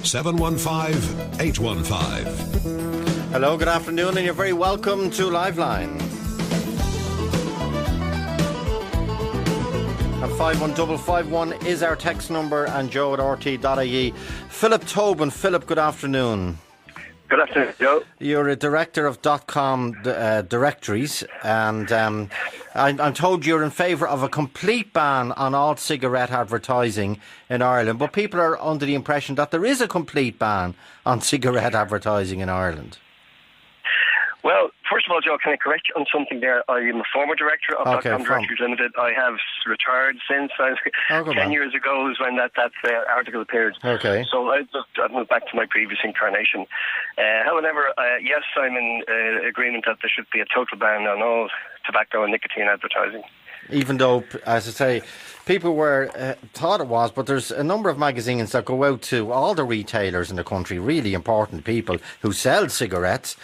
715-815. Hello, good afternoon, and you're very welcome to Liveline. And 51551 is our text number, and joe at rt.ie. Philip Tobin. Philip, good afternoon. Good afternoon, Joe. You're a director of .com directories, and I'm told you're in favour of a complete ban on all cigarette advertising in Ireland, but people are under the impression that there is a complete ban on cigarette advertising in Ireland. Well, first of all, Joe, can I correct you on something there? I am a former director of .com Directories Limited. I have retired since. 10 years ago is when that article appeared. Okay. So I've moved back to my previous incarnation. However, yes, I'm in agreement that there should be a total ban on all tobacco and nicotine advertising. Even though, as I say, people thought it was, but there's a number of magazines that go out to all the retailers in the country, really important people who sell cigarettes.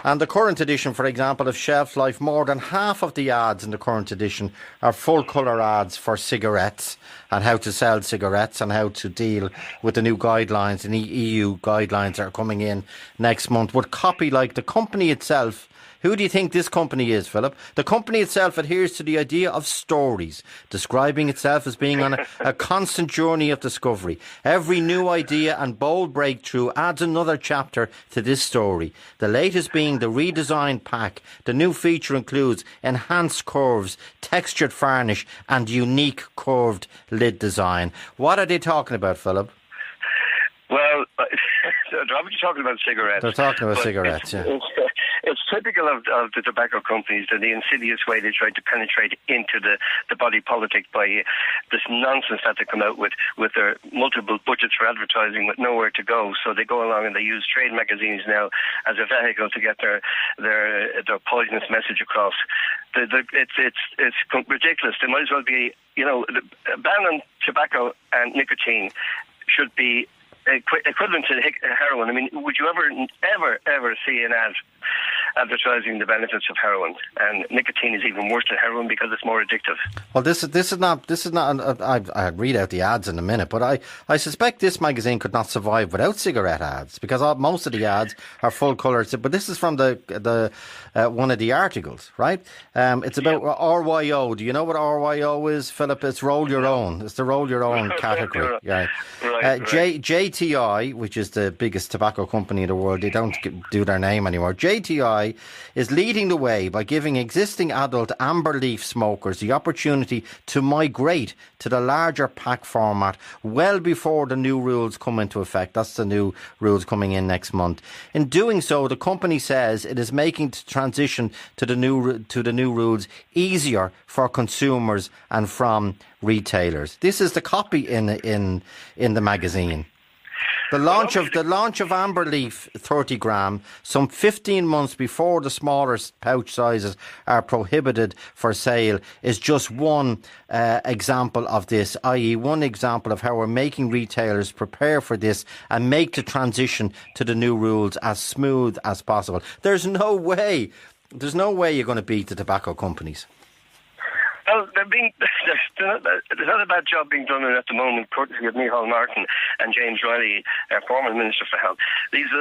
And the current edition, for example, of Shelf Life, more than half of the ads in the current edition are full colour ads for cigarettes and how to sell cigarettes and how to deal with the new guidelines and EU guidelines that are coming in next month. Would copy like the company itself. Who do you think this company is, Philip? The company itself adheres to the idea of stories, describing itself as being on a constant journey of discovery. Every new idea and bold breakthrough adds another chapter to this story. The latest being the redesigned pack. The new feature includes enhanced curves, textured varnish and unique curved lid design. What are they talking about, Philip? Well, they're obviously talking about cigarettes. They're talking about cigarettes, yeah. It's typical of the tobacco companies, that the insidious way they try to penetrate into the body politic by this nonsense that they come out with their multiple budgets for advertising with nowhere to go. So they go along and they use trade magazines now as a vehicle to get their poisonous message across. It's ridiculous. There might as well be, a ban on tobacco and nicotine should be equivalent to heroin. I mean, would you ever see an ad advertising the benefits of heroin? And nicotine is even worse than heroin because it's more addictive. Well, this is not. I'll read out the ads in a minute, but I suspect this magazine could not survive without cigarette ads because most of the ads are full colour. But this is from the one of the articles, right? It's about RYO. Do you know what RYO is, Philip? It's roll your own. It's the roll your own category. Yeah. Right. JTI, which is the biggest tobacco company in the world, they don't do their name anymore. JTI is leading the way by giving existing adult amber leaf smokers the opportunity to migrate to the larger pack format well before the new rules come into effect. That's the new rules coming in next month. In doing so, the company says it is making the transition to the new rules easier for consumers and from retailers. This is the copy in the magazine. The launch of Amber Leaf 30 gram some 15 months before the smaller pouch sizes are prohibited for sale is just one example of this, i.e. one example of how we're making retailers prepare for this and make the transition to the new rules as smooth as possible. There's no way you're going to beat the tobacco companies. Well, there's not a bad job being done at the moment, courtesy of Micheál Martin and James Riley, former Minister for Health. These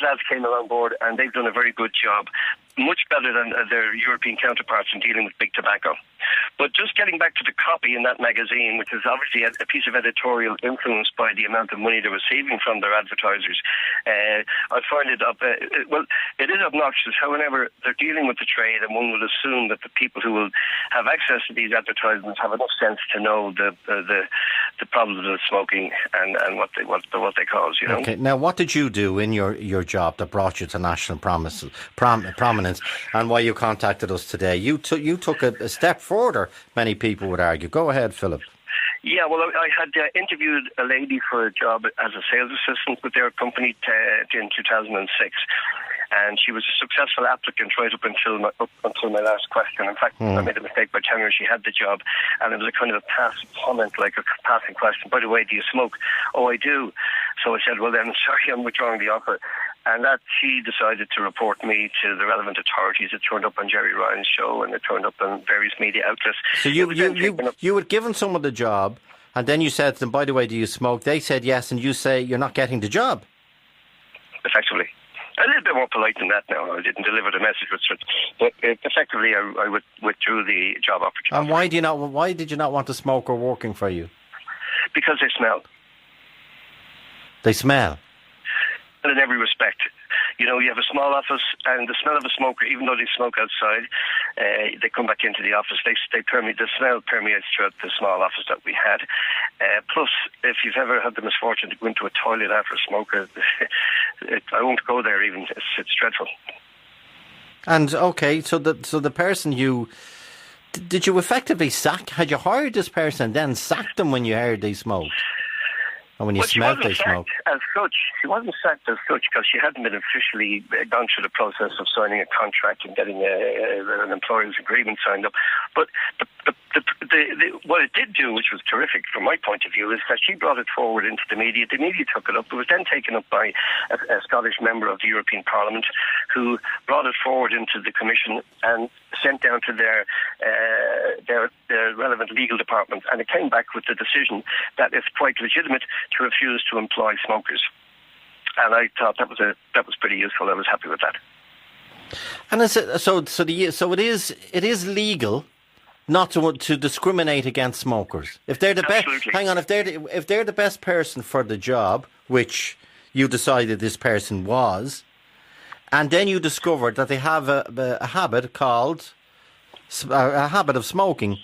lads came on board and they've done a very good job, much better than their European counterparts in dealing with big tobacco. But just getting back to the copy in that magazine, which is obviously a piece of editorial influenced by the amount of money they're receiving from their advertisers, I find it it is obnoxious. However, they're dealing with the trade, and one would assume that the people who will have access to these advertisements have enough sense to know the problems of smoking and what they cause. You know. Okay. Now, what did you do in your job that brought you to national prominence, and why you contacted us today? You took a step further, many people would argue. Go ahead, Philip. Yeah, well, I had interviewed a lady for a job as a sales assistant with their company in 2006. And she was a successful applicant right up until my last question. In fact, I made a mistake by telling her she had the job, and it was a kind of a passing comment, like a passing question. By the way, do you smoke? Oh, I do. So I said, well then, sorry, I'm withdrawing the offer. And that she decided to report me to the relevant authorities. It turned up on Jerry Ryan's show, and it turned up on various media outlets. So you had given someone the job And then you said to them, by the way, do you smoke? They said yes, and you say you're not getting the job. Effectively. A little bit more polite than that now. I didn't deliver the message, but effectively I withdrew the job opportunity. And why did you not want a smoker working for you? Because they smell. They smell? And in every respect. You know, you have a small office, and the smell of a smoker, even though they smoke outside, they come back into the office. The smell permeates throughout the small office that we had. Plus, if you've ever had the misfortune to go into a toilet after a smoker, I won't go there even. It's dreadful. And okay, so the person did you effectively sack? Had you hired this person and then sacked them when you heard they smoked? And when you smelled they smoked? She wasn't sacked as such because she hadn't been officially gone through the process of signing a contract and getting an employer's agreement signed up. But what it did do, which was terrific from my point of view, is that she brought it forward into the media. The media took it up. It was then taken up by a Scottish member of the European Parliament who brought it forward into the Commission and sent down to their relevant legal department. And it came back with the decision that it's quite legitimate to refuse to employ smokers. And I thought that was pretty useful. I was happy with that. And it is legal not to discriminate against smokers. If they're the best, if they're the best person for the job, which you decided this person was, and then you discovered that they have a habit of smoking,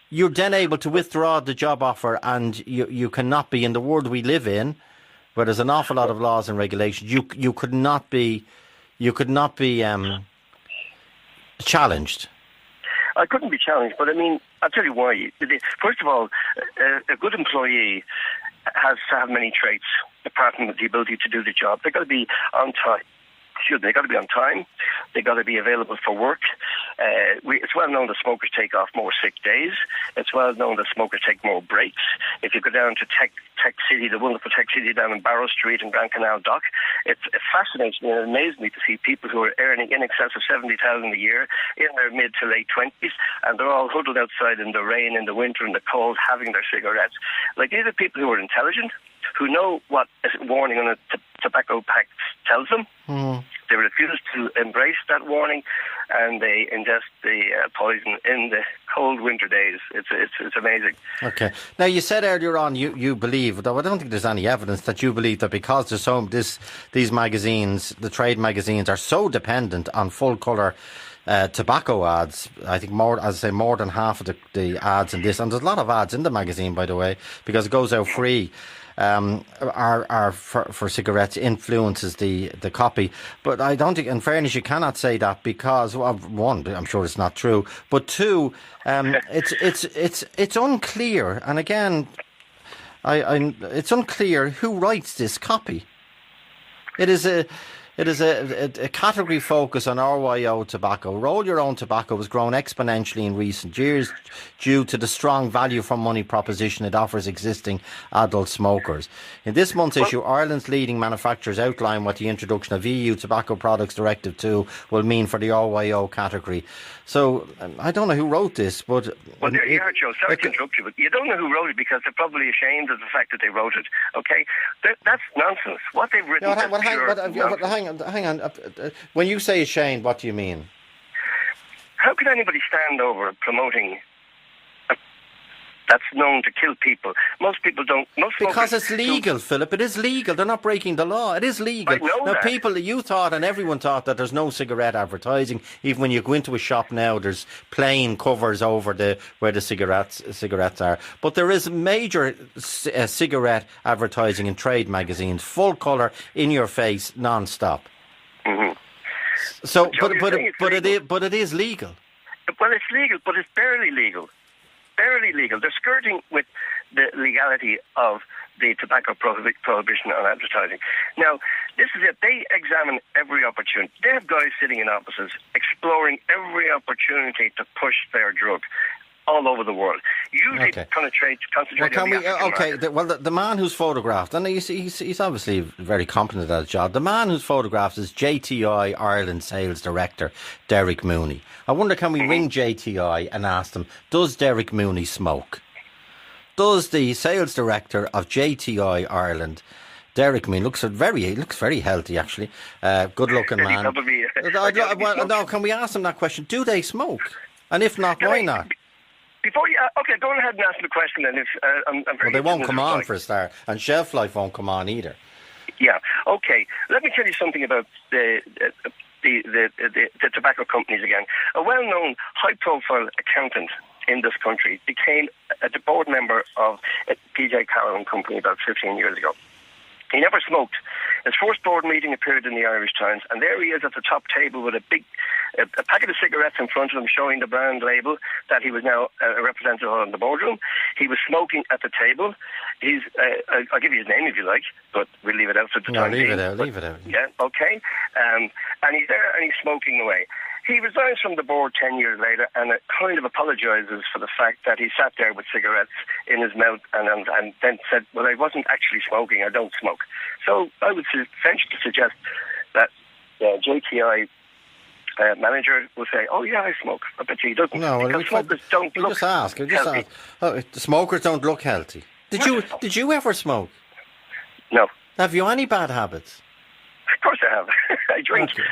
you're then able to withdraw the job offer, and you cannot be, in the world we live in, where there's an awful lot of laws and regulations, you could not be challenged. I couldn't be challenged, but I mean, I'll tell you why. First of all, a good employee has to have many traits, apart from the ability to do the job. They've got to be on time. They got to be on time. They got to be available for work. It's well known that smokers take off more sick days. It's well known that smokers take more breaks. If you go down to Tech City, the wonderful Tech City down in Barrow Street and Grand Canal Dock, it fascinates me and amazes me to see people who are earning in excess of 70,000 a year in their mid to late 20s, and they're all huddled outside in the rain, in the winter, in the cold, having their cigarettes. Like, these are people who are intelligent, who know what a warning on a tobacco pack tells them. They refuse to embrace that warning, and they ingest the poison in the cold winter days. It's amazing. Okay. Now, you said earlier on you believe, though I don't think there's any evidence, that you believe that because there's these magazines, the trade magazines, are so dependent on full colour tobacco ads. I think more than half of the ads in this, and there's a lot of ads in the magazine, by the way, because it goes out free. Are for cigarettes, influences the copy. But I don't think, in fairness, you cannot say that because, well, one, I'm sure it's not true, but two, it's unclear. And again, it's unclear who writes this copy. It is a category focus on RYO tobacco. Roll Your Own Tobacco has grown exponentially in recent years due to the strong value for money proposition it offers existing adult smokers. In this month's issue, Ireland's leading manufacturers outline what the introduction of EU Tobacco Products Directive 2 will mean for the RYO category. So, I don't know who wrote this, but... Well, there you are, Joe. Sorry to interrupt you, but you don't know who wrote it because they're probably ashamed of the fact that they wrote it, okay? That's nonsense. What they've written hang on. When you say ashamed, what do you mean? How can anybody stand over promoting that's known to kill people? Most people don't. Because it's legal, Philip. It is legal. They're not breaking the law. It is legal. I know now, that. People, you thought, and everyone thought, that there's no cigarette advertising. Even when you go into a shop now, there's plain covers over where the cigarettes are. But there is major cigarette advertising in trade magazines, full colour, in your face, non-stop. Mm-hmm. So, but it is legal. Well, it's legal, but it's barely legal. Barely legal. They're skirting with the legality of the tobacco prohibition on advertising. Now, this is it. They examine every opportunity. They have guys sitting in offices exploring every opportunity to push their drug all over the world. Usually concentrating on the African market. Well, the man who's photographed, and he's obviously very competent at his job, the man who's photographed is JTI Ireland Sales Director Derek Mooney. I wonder, can we ring JTI and ask them, does Derek Mooney smoke? does the sales director of JTI Ireland, Derek Mean, looks very healthy actually. Good looking man. Probably, no, can we ask them that question? Do they smoke? And if not, why not? Before you, okay, go ahead and ask the question. And if I'm very they won't come on for a start, and shelf life won't come on either. Yeah. Okay. Let me tell you something about the tobacco companies again. A well-known, high-profile accountant in this country became the board member of PJ Carroll and Company about 15 years ago. He never smoked. His first board meeting appeared in the Irish Times, and there he is at the top table with a packet of cigarettes in front of him, showing the brand label that he was now a representative on the boardroom. He was smoking at the table. I'll give you his name if you like, but we'll leave it out for the time being. Leave it out. Yeah, okay. And he's there and he's smoking away. He resigns from the board 10 years later and kind of apologises for the fact that he sat there with cigarettes in his mouth and then said, well, I wasn't actually smoking, I don't smoke. So I would venture to suggest that JTI manager will say, oh yeah, I smoke. I bet you he doesn't. No, because smokers don't look healthy. Oh, the smokers don't look healthy. Did you ever smoke? No. Have you any bad habits? Of course I have. I drink. Okay.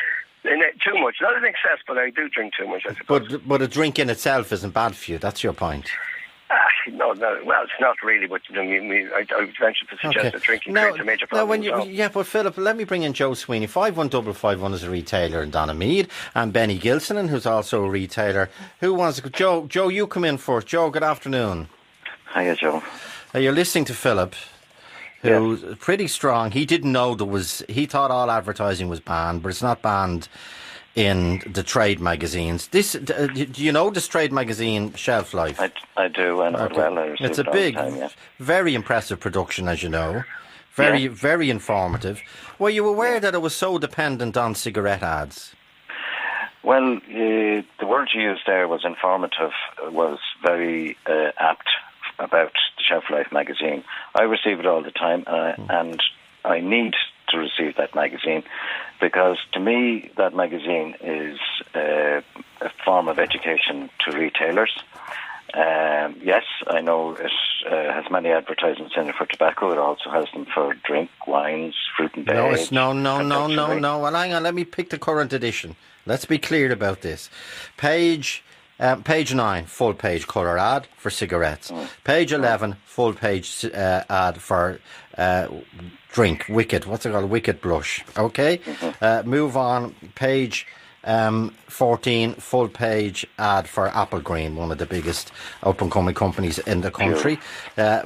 Too much. Not in excess, but I do drink too much, I suppose. But a drink in itself isn't bad for you. That's your point. No. Well, it's not really. But I would venture to suggest that drinking creates a major problem. But Philip, let me bring in Joe Sweeney. 51551 is a retailer in Donamead, and Benny Gilsonan, who's also a retailer. Who wants to? Joe, you come in first. Joe, good afternoon. Hiya, Joe. You're listening to Philip, who's pretty strong. He didn't know he thought all advertising was banned, but it's not banned in the trade magazines. Do you know this trade magazine Shelf Life? I do, and well, it's a big, very impressive production, as you know. Very informative. Were you aware that it was so dependent on cigarette ads? Well, the word you used there was informative, was very apt about the Shelf Life magazine. I receive it all the time, and I need to receive that magazine because to me that magazine is a form of education to retailers. Yes, I know it has many advertisements in it for tobacco. It also has them for drink, wines, fruit and veg. No. Well, hang on, let me pick the current edition. Let's be clear about this. Page 9, full page colour ad for cigarettes. Page 11, full page ad for drink, Wicked. What's it called? Wicked Blush. Okay? Move on. Page 14, full page ad for Apple Green, one of the biggest up-and-coming companies in the country.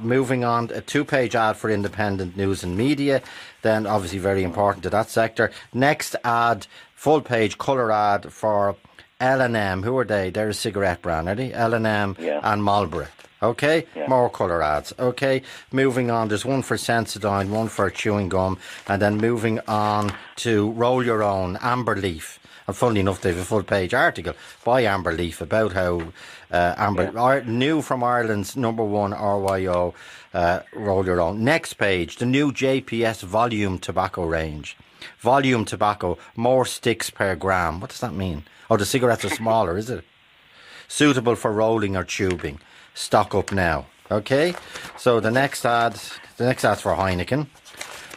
Moving on, a 2-page ad for independent news and media. Then, obviously, very important to that sector. Next ad, full page colour ad for L&M. Who are they? They're a cigarette brand, are they? L&M and Marlboro. Okay? More colour ads. Okay? Moving on, there's one for Sensodyne, one for chewing gum, and then moving on to Roll Your Own, Amber Leaf. And funnily enough, they have a full page article by Amber Leaf about how new from Ireland's #1 RYO, Roll Your Own. Next page, the new JPS Volume Tobacco range. Volume tobacco, more sticks per gram. What does that mean? Oh, the cigarettes are smaller, is it? Suitable for rolling or tubing. Stock up now. Okay? So the next ad's for Heineken.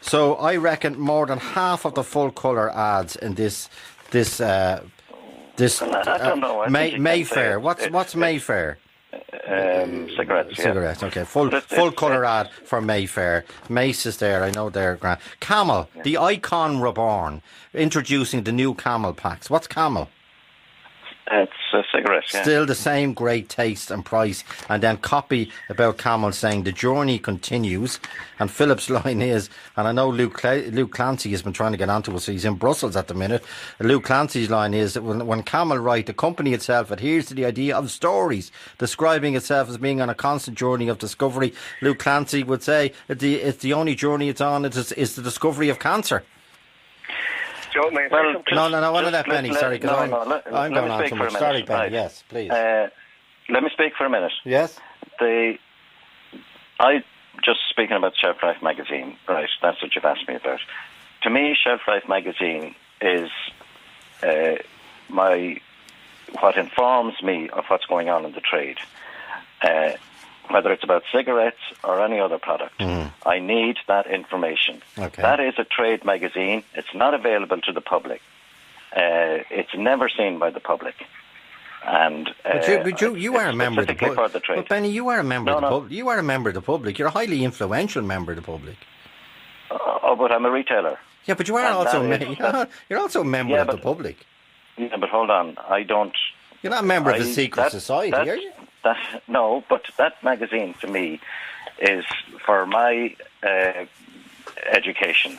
So I reckon more than half of the full colour ads in this I don't know. Mayfair. What's Mayfair? Cigarettes. Cigarettes. Okay. Full colour ad for Mayfair. Mace is there. I know they're grand. Camel, the Icon Reborn, introducing the new Camel packs. What's Camel? It's cigarettes, Still the same great taste and price. And then copy about Camel saying the journey continues. And Philip's line is, and I know Luke Clancy has been trying to get onto us, so he's in Brussels at the minute. Luke Clancy's line is that when Camel write, the company itself adheres to the idea of stories, describing itself as being on a constant journey of discovery. Luke Clancy would say it's the only journey it's on is the discovery of cancer. Joe, no, I want to let Benny. Sorry, because I'm going on too much. Sorry, Benny. Right. Yes, please. Let me speak for a minute. Yes. I just speaking about Shelf Life magazine, right? That's what you've asked me about. To me, Shelf Life magazine is what informs me of what's going on in the trade. whether it's about cigarettes or any other product. I need that information. Okay. That is a trade magazine. It's not available to the public. It's never seen by the public. And but you are a member of the public. For the trade. But Benny, you are a member of the public. You are a member of the public. You're a highly influential member of the public. Oh, but I'm a retailer. Yeah, but you are you're also a member of the public. Yeah, but hold on. I don't. You're not a member of a secret society, are you? No, but that magazine to me is for my education.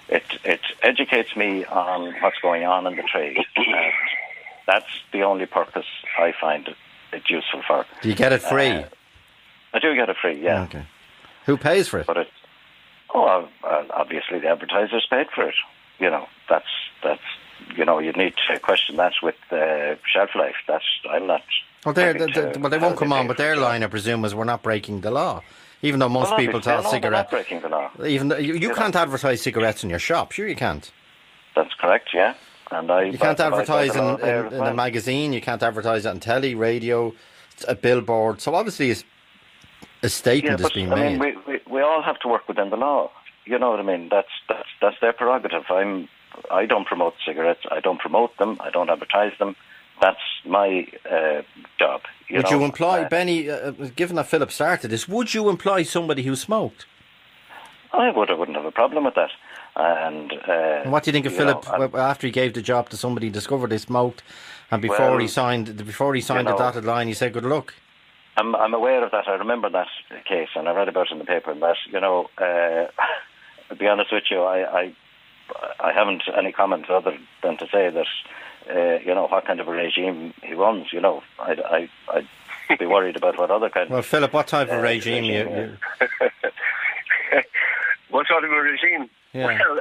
It educates me on what's going on in the trade. That's the only purpose I find it useful for. Do you get it free? I do get it free, yeah. Okay. Who pays for it? But obviously the advertisers paid for it. That's you'd need to question that with shelf life. I'm not. Well, they won't come on, but their line, I presume, is we're not breaking the law. Even though most people thought cigarettes. They're not breaking the law. Even though you can't advertise cigarettes in your shop. Sure, you can't. That's correct. Yeah, and you can't advertise in a magazine. You can't advertise it on telly, radio, a billboard. So obviously, a statement is being made. I mean, we all have to work within the law. You know what I mean? That's their prerogative. I don't promote cigarettes. I don't promote them. I don't advertise them. That's my job. Would you employ, Benny, given that Philip started this, would you employ somebody who smoked? I wouldn't have a problem with that. And what do you think of Philip after he gave the job to somebody who discovered they smoked, and before he signed the dotted line, he said good luck? I'm aware of that. I remember that case, and I read about it in the paper. And that, to be honest with you, I haven't any comments other than to say that what kind of a regime he runs. I'd be worried about what other kind. Well, Philip, what type of regime you? What sort of a regime? Yeah. Well,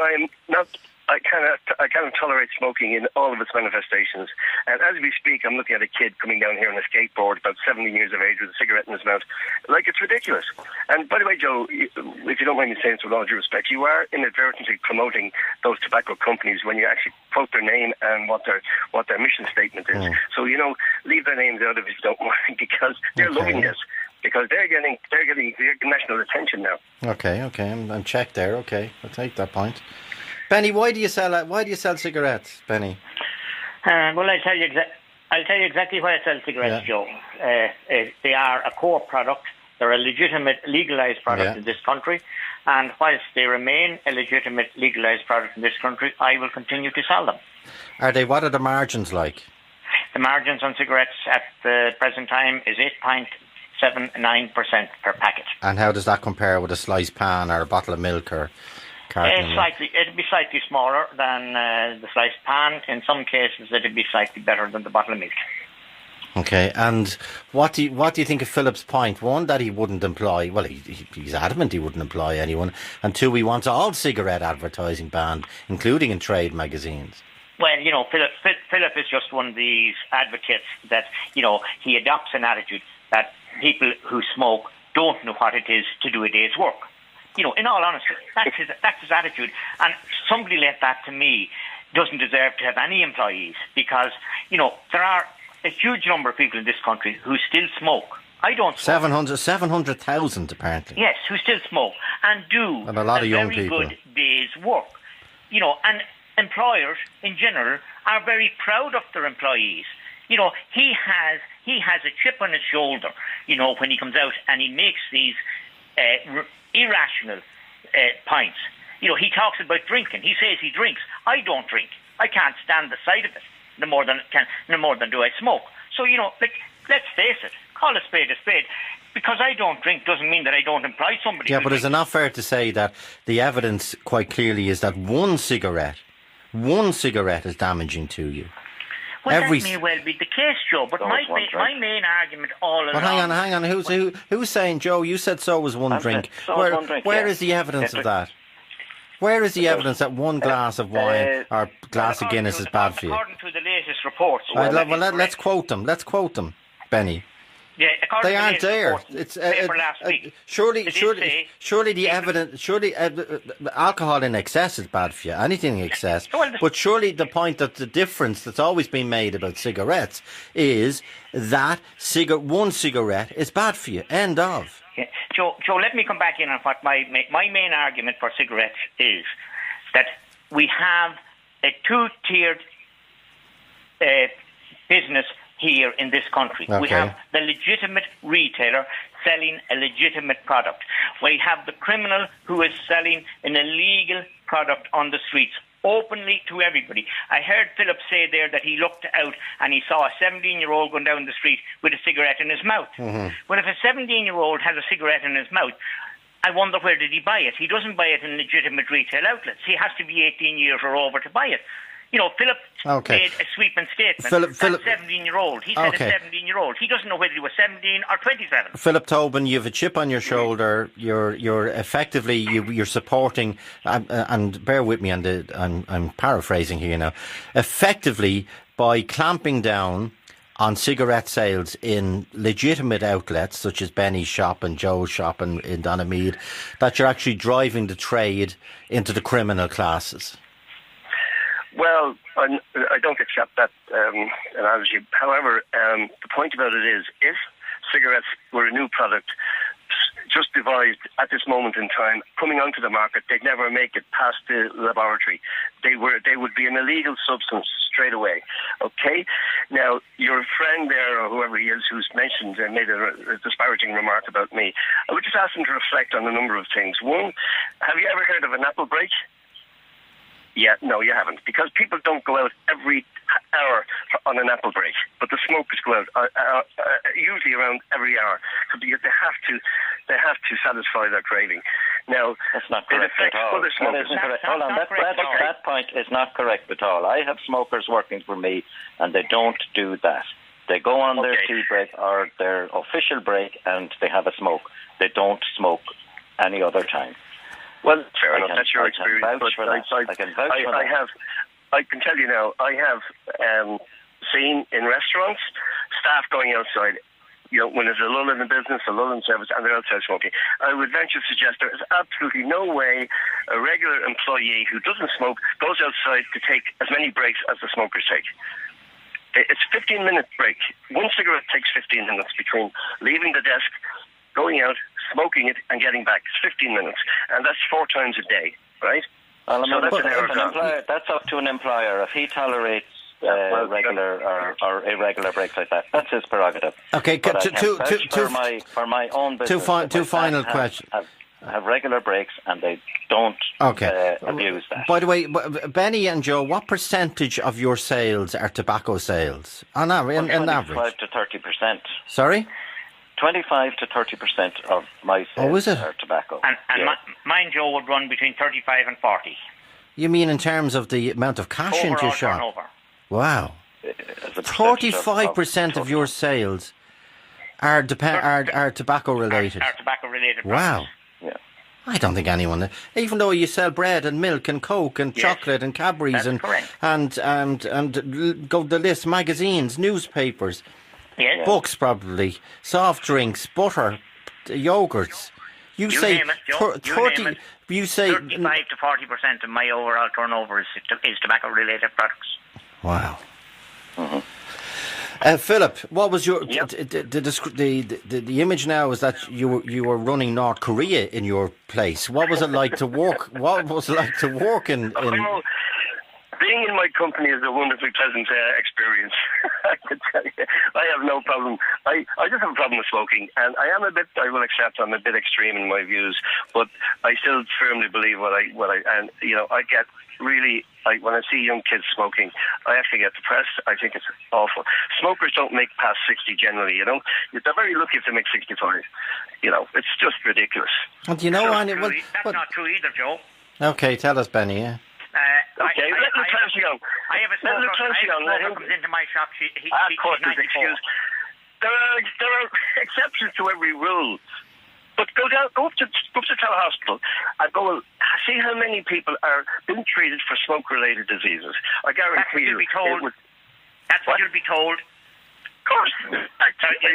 I'm not. I cannot tolerate smoking in all of its manifestations. And as we speak, I'm looking at a kid coming down here on a skateboard, about 17 years of age, with a cigarette in his mouth. Like, it's ridiculous. And by the way, Joe, if you don't mind me saying so with all due respect, you are inadvertently promoting those tobacco companies when you actually quote their name and what their mission statement is. So, leave their names out of it if you don't mind, because they're loving this. Because they're getting national attention now. Okay, I'm checked there. Okay, I'll take that point. Benny, why do you sell cigarettes, Benny? Well, I'll tell you exactly why I sell cigarettes, Joe. They are a core product. They're a legitimate legalised product in this country. And whilst they remain a legitimate legalised product in this country, I will continue to sell them. What are the margins like? The margins on cigarettes at the present time is 8.79% per packet. And how does that compare with a sliced pan or a bottle of milk or carton? It'd be slightly smaller than the sliced pan. In some cases, it'd be slightly better than the bottle of milk. Okay, and what do you think of Philip's point? One, that he wouldn't employ. Well, he's adamant he wouldn't employ anyone. And two, he wants all cigarette advertising banned, including in trade magazines. Well, Philip is just one of these advocates that he adopts an attitude that people who smoke don't know what it is to do a day's work. In all honesty, that's his attitude. And somebody like that, to me, doesn't deserve to have any employees, because, there are a huge number of people in this country who still smoke. I don't smoke. 700,000 apparently. Yes, who still smoke and do and a lot of young very people. Good day's work. And employers in general are very proud of their employees. He has a chip on his shoulder, when he comes out and he makes these irrational points. He talks about drinking. He says he drinks. I don't drink. I can't stand the sight of it. No more than do I smoke. So, let's face it. Call a spade a spade. Because I don't drink doesn't mean that I don't employ somebody. Yeah, but is it not fair to say that the evidence quite clearly is that one cigarette is damaging to you? Well, that may well be the case, Joe, but my main argument all along... But hang on, who's saying, Joe, you said so was one drink. Where is the evidence of that? Where is the evidence that one glass of wine or glass of Guinness is bad for you? According to the latest reports... Let's quote them, Benny. Yeah, according They to aren't the there. report in the It's paper last week. surely It did say the evidence. Surely alcohol in excess is bad for you. Anything in excess. Well, But surely the point that the difference that's always been made about cigarettes is that one cigarette is bad for you. End of. Yeah. Joe, let me come back in on what my main argument for cigarettes is that we have a two-tiered business here in this country. Okay. We have the legitimate retailer selling a legitimate product. We have the criminal who is selling an illegal product on the streets openly to everybody. I heard Philip say there that he looked out and he saw a 17-year-old going down the street with a cigarette in his mouth. Mm-hmm. Well, if a 17-year-old has a cigarette in his mouth, I wonder where did he buy it? He doesn't buy it in legitimate retail outlets. He has to be 18 years or over to buy it. You know, Philip made a sweeping statement. Philip, 17-year-old. He said a 17-year-old. He doesn't know whether he was 17 or 27. Philip Tobin, you have a chip on your shoulder. You're effectively you're supporting, and bear with me, I'm paraphrasing here now. Effectively, by clamping down on cigarette sales in legitimate outlets such as Benny's shop and Joe's shop in Donamead, that you're actually driving the trade into the criminal classes. Well, I don't accept that analogy. However, the point about it is, if cigarettes were a new product just devised at this moment in time, coming onto the market, they'd never make it past the laboratory. They would be an illegal substance straight away. Okay? Now, your friend there, or whoever he is, who's mentioned and made a disparaging remark about me, I would just ask him to reflect on a number of things. One, have you ever heard of an apple break? Yeah, no, you haven't, because people don't go out every hour on an apple break, but the smokers go out usually around every hour. So they have to satisfy their craving. Now, that's not correct at all. That isn't correct. Hold on, that point is not correct at all. I have smokers working for me, and they don't do that. They go on their tea break or their official break, and they have a smoke. They don't smoke any other time. Well, fair enough. That's your experience. I can tell you now, I have seen in restaurants staff going outside, you know, when there's a lull in the business, a lull in service, and they're outside smoking. I would venture to suggest there is absolutely no way a regular employee who doesn't smoke goes outside to take as many breaks as the smokers take. It's a 15-minute break. One cigarette takes 15 minutes between leaving the desk, going out, smoking it, and getting back. It's 15 minutes. And that's 4 times a day, right? Well, I mean, that's up to an employer. If he tolerates regular or irregular breaks like that, that's his prerogative. Okay, for my own business. Two final questions. Have regular breaks, and they don't abuse that. By the way, Benny and Joe, what percentage of your sales are tobacco sales on average? 25 to 30%. Sorry? 25 to 30% of my sales are tobacco. And mine, Joe, would run between 35 and 40. You mean in terms of the amount of cash into your shop? Turnover. Wow. 45% of your sales are tobacco related. Are tobacco related. Wow. Yeah. I don't think anyone, even though you sell bread and milk and Coke and chocolate and Cadbury's and go the list, magazines, newspapers. Yes. Books, probably, soft drinks, butter, yogurts. You say name it, Joe. 30. You say 35 to 40% of my overall turnover is tobacco-related products. Wow. Mm-hmm. Philip, what was your the image now is that you were running North Korea in your place. What was it like to work? What was it like to work in? Being in my company is a wonderfully pleasant experience. I can tell you, I have no problem. I just have a problem with smoking, and I will accept I'm a bit extreme in my views, but I still firmly believe I get really, when I see young kids smoking, I actually get depressed. I think it's awful. Smokers don't make past 60 generally, you know. They're very lucky if they make 65. You know, it's just ridiculous. And you know, that's not true either, Joe. Okay, tell us, Benny, yeah. Okay, let Lieutenant young. I have a smoker comes into my shop. She's 94. There are exceptions to every rule. But go up to Tower Hospital and go and see how many people are being treated for smoke-related diseases. I guarantee you. That's what you'll be told. course.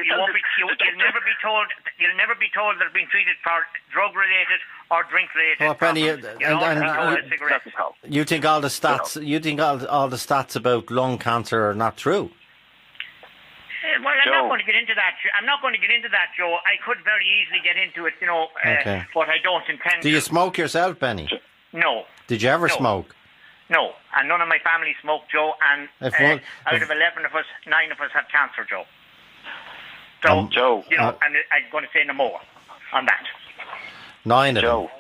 You'll never be told. You'll never be told they're being treated for drug-related or drink-related. Well, Penny, cigarettes. You think all the stats? You think all the stats about lung cancer are not true? Well, I'm not going to get into that. I'm not going to get into that, Joe. I could very easily get into it, but I don't intend to. Do you smoke yourself, Benny? No. Did you ever smoke? No, and none of my family smoked, Joe, and out of 11 of us, 9 of us had cancer, Joe. So, Joe, and I'm going to say no more on that. 9 of Joe. them?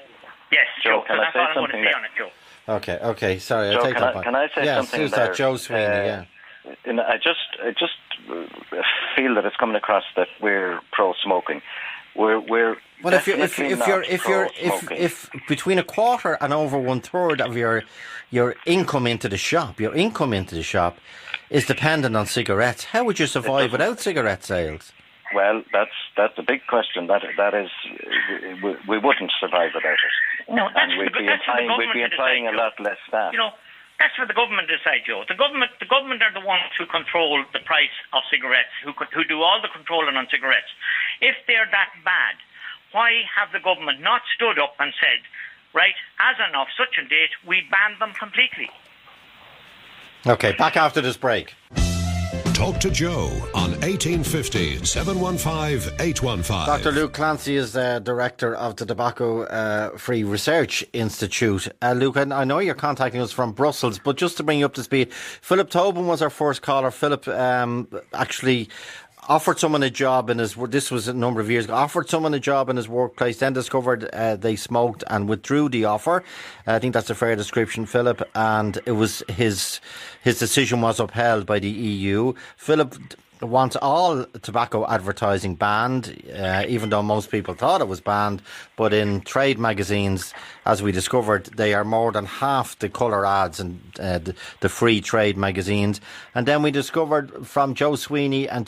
Yes, Joe, can I that's say all I'm going something to say on it, Joe. Okay, sorry, Joe, I take that back. Can I say something who's there? That, Joe Sweeney, I just feel that it's coming across that we're pro-smoking. We're well, if between a quarter and over 1/3 of your income into the shop, is dependent on cigarettes, how would you survive without cigarette sales? Well, that's a big question. That is, we wouldn't survive without it. No, and we'd be employing a lot less staff. That's for the government to decide, Joe. The government are the ones who control the price of cigarettes, who do all the controlling on cigarettes. If they're that bad, why have the government not stood up and said, right, as of such a date, we ban them completely? Okay, back after this break. Talk to Joe on 1850 715 815. Dr. Luke Clancy is director of the Tobacco Free Research Institute. Luke, I know you're contacting us from Brussels, but just to bring you up to speed, Philip Tobin was our first caller. Philip actually offered someone a job this was a number of years ago, offered someone a job in his workplace, then discovered they smoked and withdrew the offer. I think that's a fair description, Philip, and it was his decision was upheld by the EU. Philip wants all tobacco advertising banned, even though most people thought it was banned. But in trade magazines, as we discovered, they are more than half the colour ads in the free trade magazines. And then we discovered from Joe Sweeney and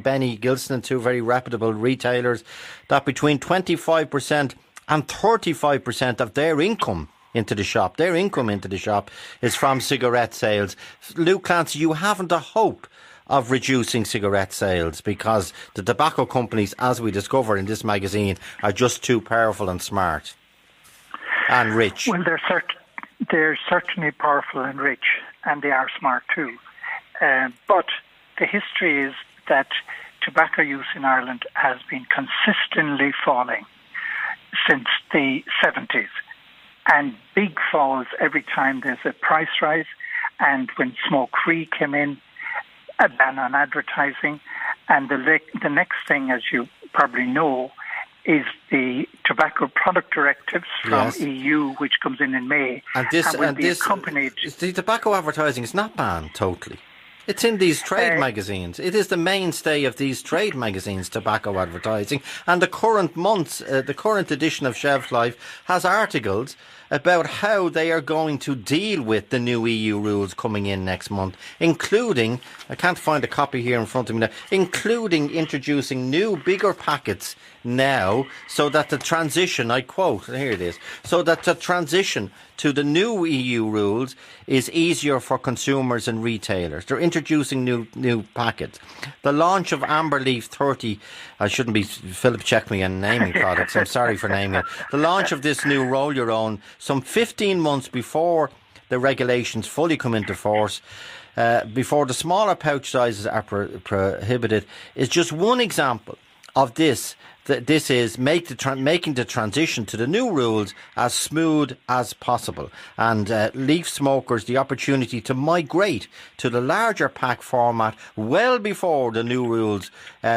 Benny Gilson, two very reputable retailers, that between 25% and 35% of their income into the shop is from cigarette sales. Luke Clancy, you haven't a hope of reducing cigarette sales because the tobacco companies, as we discover in this magazine, are just too powerful and smart and rich. Well, they're certainly powerful and rich, and they are smart too. But the history is that tobacco use in Ireland has been consistently falling since the 70s, and big falls every time there's a price rise. And when smoke-free came in, a ban on advertising, and the next thing, as you probably know, is the Tobacco Product Directives from EU, which comes in May, and will be accompanied. The tobacco advertising is not banned totally. It's in these trade magazines. It is the mainstay of these trade magazines, tobacco advertising. And the current edition of Shelf Life has articles about how they are going to deal with the new EU rules coming in next month, including, I can't find a copy here in front of me now, including introducing new, bigger packets now so that the transition, I quote, here it is, so that the transition to the new EU rules is easier for consumers and retailers. They're introducing new packets. The launch of Amber Leaf 30, I shouldn't be, Philip checked me on naming products, I'm sorry for naming it. The launch of this new Roll Your Own some 15 months before the regulations fully come into force, before the smaller pouch sizes are prohibited, is just one example of this. This is making the transition to the new rules as smooth as possible, and leaf smokers the opportunity to migrate to the larger pack format well before the new rules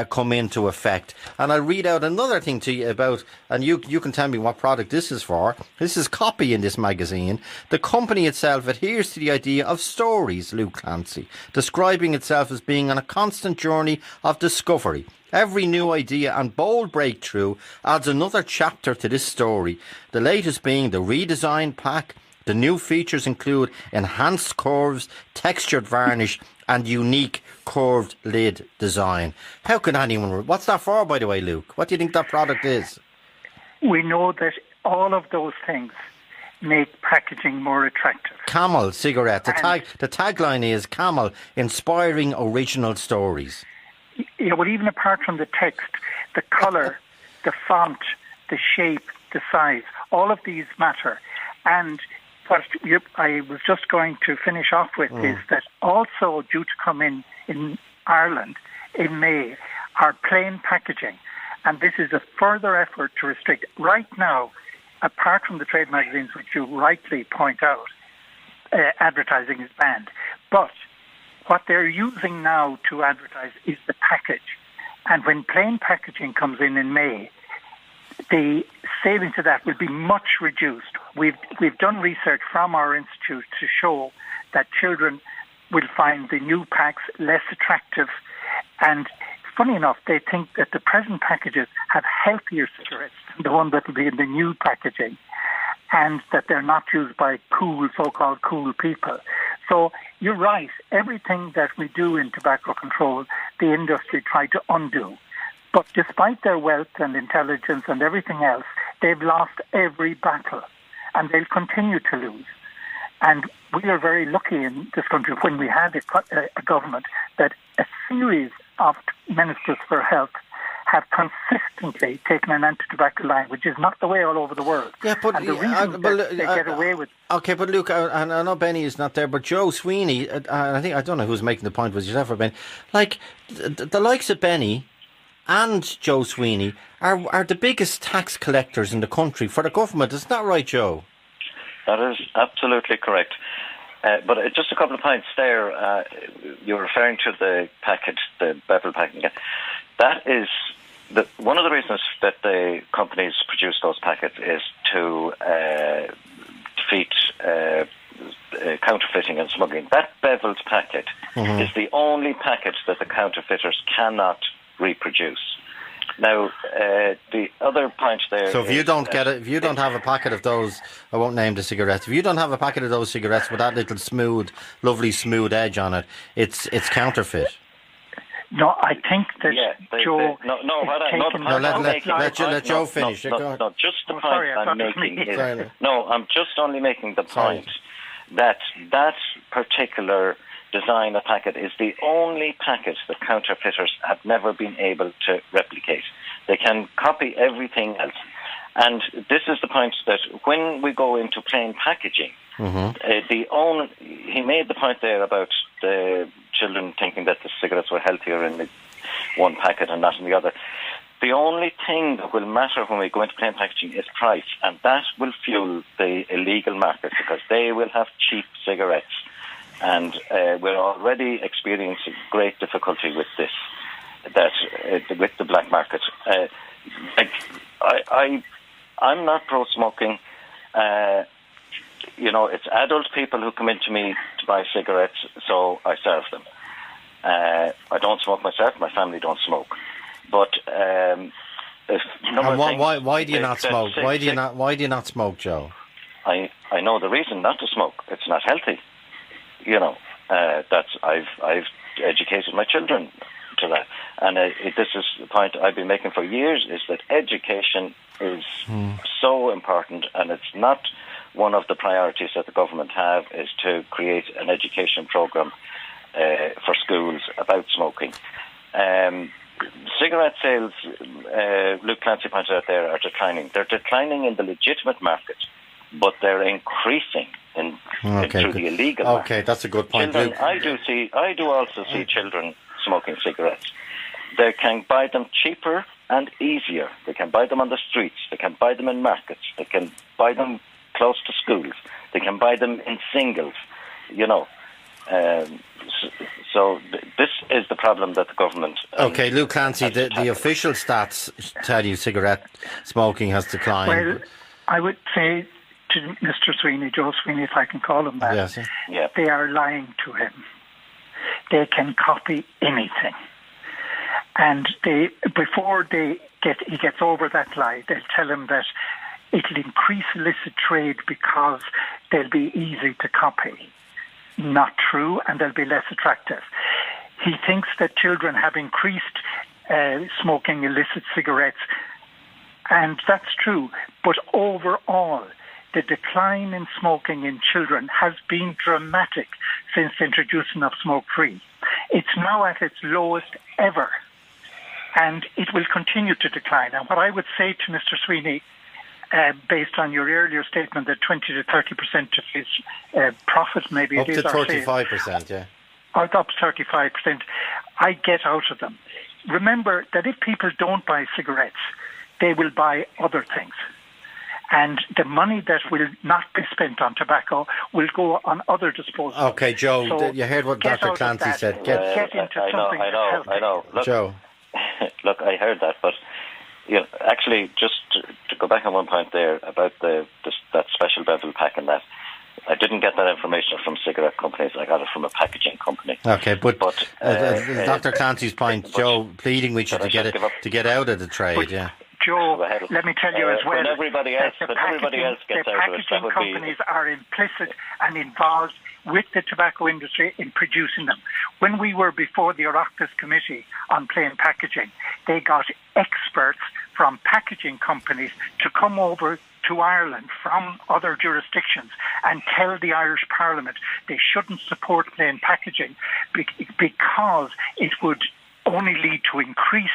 come into effect. And I'll read out another thing to you about, and you can tell me what product this is for. This is copy in this magazine. The company itself adheres to the idea of stories, Luke Clancy, describing itself as being on a constant journey of discovery. Every new idea and bold breakthrough adds another chapter to this story, the latest being the redesigned pack. The new features include enhanced curves, textured varnish and unique curved lid design. How can anyone... What's that for, by the way, Luke? What do you think that product is? We know that all of those things make packaging more attractive. Camel cigarette. The tagline is Camel, inspiring original stories. well, even apart from the text, the colour, the font, the shape, the size, all of these matter. And what I was just going to finish off with is that also due to come in Ireland in May are plain packaging. And this is a further effort to restrict. Right now, apart from the trade magazines, which you rightly point out, advertising is banned. But what they're using now to advertise is the package. And when plain packaging comes in May, the savings of that will be much reduced. We've done research from our institute to show that children will find the new packs less attractive. And funny enough, they think that the present packages have healthier cigarettes than the one that will be in the new packaging, and that they're not used by cool, so-called cool people. So you're right. Everything that we do in tobacco control, the industry tried to undo. But despite their wealth and intelligence and everything else, they've lost every battle, and they'll continue to lose. And we are very lucky in this country when we had a government that a series of ministers for health have consistently taken an anti-tobacco line, which is not the way all over the world. Yeah, but and the reason they get away with. Okay, but Luke, I know Benny is not there, but Joe Sweeney, I don't know who's making the point, was yourself or Benny? Like the likes of Benny and Joe Sweeney are the biggest tax collectors in the country for the government. Isn't that right, Joe? That is absolutely correct. But just a couple of points there. You're referring to the packet, the bevel packet. That is one of the reasons that the companies produce those packets is to defeat counterfeiting and smuggling. That beveled packet is the only packet that the counterfeiters cannot reproduce. Now, the other point there. So if you don't get it, if you don't have a packet of those, I won't name the cigarettes. If you don't have a packet of those cigarettes with that little lovely smooth edge on it, it's counterfeit. No, I think that Joe. Let Joe finish. No, just the point I'm making is. No, I'm just only making the point that particular design of packet is the only packet that counterfeiters have never been able to replicate. They can copy everything else. And this is the point that when we go into plain packaging, he made the point there about the children thinking that the cigarettes were healthier in the one packet and not in the other. The only thing that will matter when we go into plain packaging is price, and that will fuel the illegal market because they will have cheap cigarettes. And we're already experiencing great difficulty with this, with the black market. I'm not pro-smoking. It's adult people who come into me to buy cigarettes, so I serve them. I don't smoke myself. My family don't smoke. But why do you not smoke? Why do you not smoke, Joe? I know the reason not to smoke. It's not healthy. I've educated my children to that, and this is the point I've been making for years: is that education is so important, and it's not one of the priorities that the government have is to create an education program for schools about smoking. Cigarette sales, Luke Clancy pointed out there, are declining. They're declining in the legitimate market, but they're increasing through the illegal market. Okay, that's a good point. Children, I do also see children smoking cigarettes. They can buy them cheaper and easier. They can buy them on the streets. They can buy them in markets. They can buy them close to schools. They can buy them in singles. So this is the problem that the government... Okay, Luke Clancy, the official stats tell you cigarette smoking has declined. Well, I would say to Mr. Sweeney, Joe Sweeney, if I can call him that, yes. They are lying to him. They can copy anything. And before he gets over that lie, they'll tell him that it'll increase illicit trade because they'll be easy to copy. Not true, and they'll be less attractive. He thinks that children have increased smoking illicit cigarettes, and that's true. But overall, the decline in smoking in children has been dramatic since the introduction of smoke-free. It's now at its lowest ever and it will continue to decline. And what I would say to Mr. Sweeney, based on your earlier statement that 20 to 30% of his profit, maybe up it is, to 35%, yeah. Or up to 35%, I get out of them. Remember that if people don't buy cigarettes, they will buy other things. And the money that will not be spent on tobacco will go on other disposals. Okay, Joe, so you heard what Dr. Clancy said. Get into something healthy. I know. Look, Joe. Look, I heard that, but actually, just to go back on one point there about that special bevel pack and that, I didn't get that information from cigarette companies. I got it from a packaging company. Okay, but Dr. Clancy's point, Joe, pleading with you to get out of the trade, yeah. Joe, let me tell you as well, when everybody else gets out of it, that packaging would companies are implicit and involved with the tobacco industry in producing them. When we were before the Oireachtas Committee on plain packaging, they got experts from packaging companies to come over to Ireland from other jurisdictions and tell the Irish Parliament they shouldn't support plain packaging because it would only lead to increased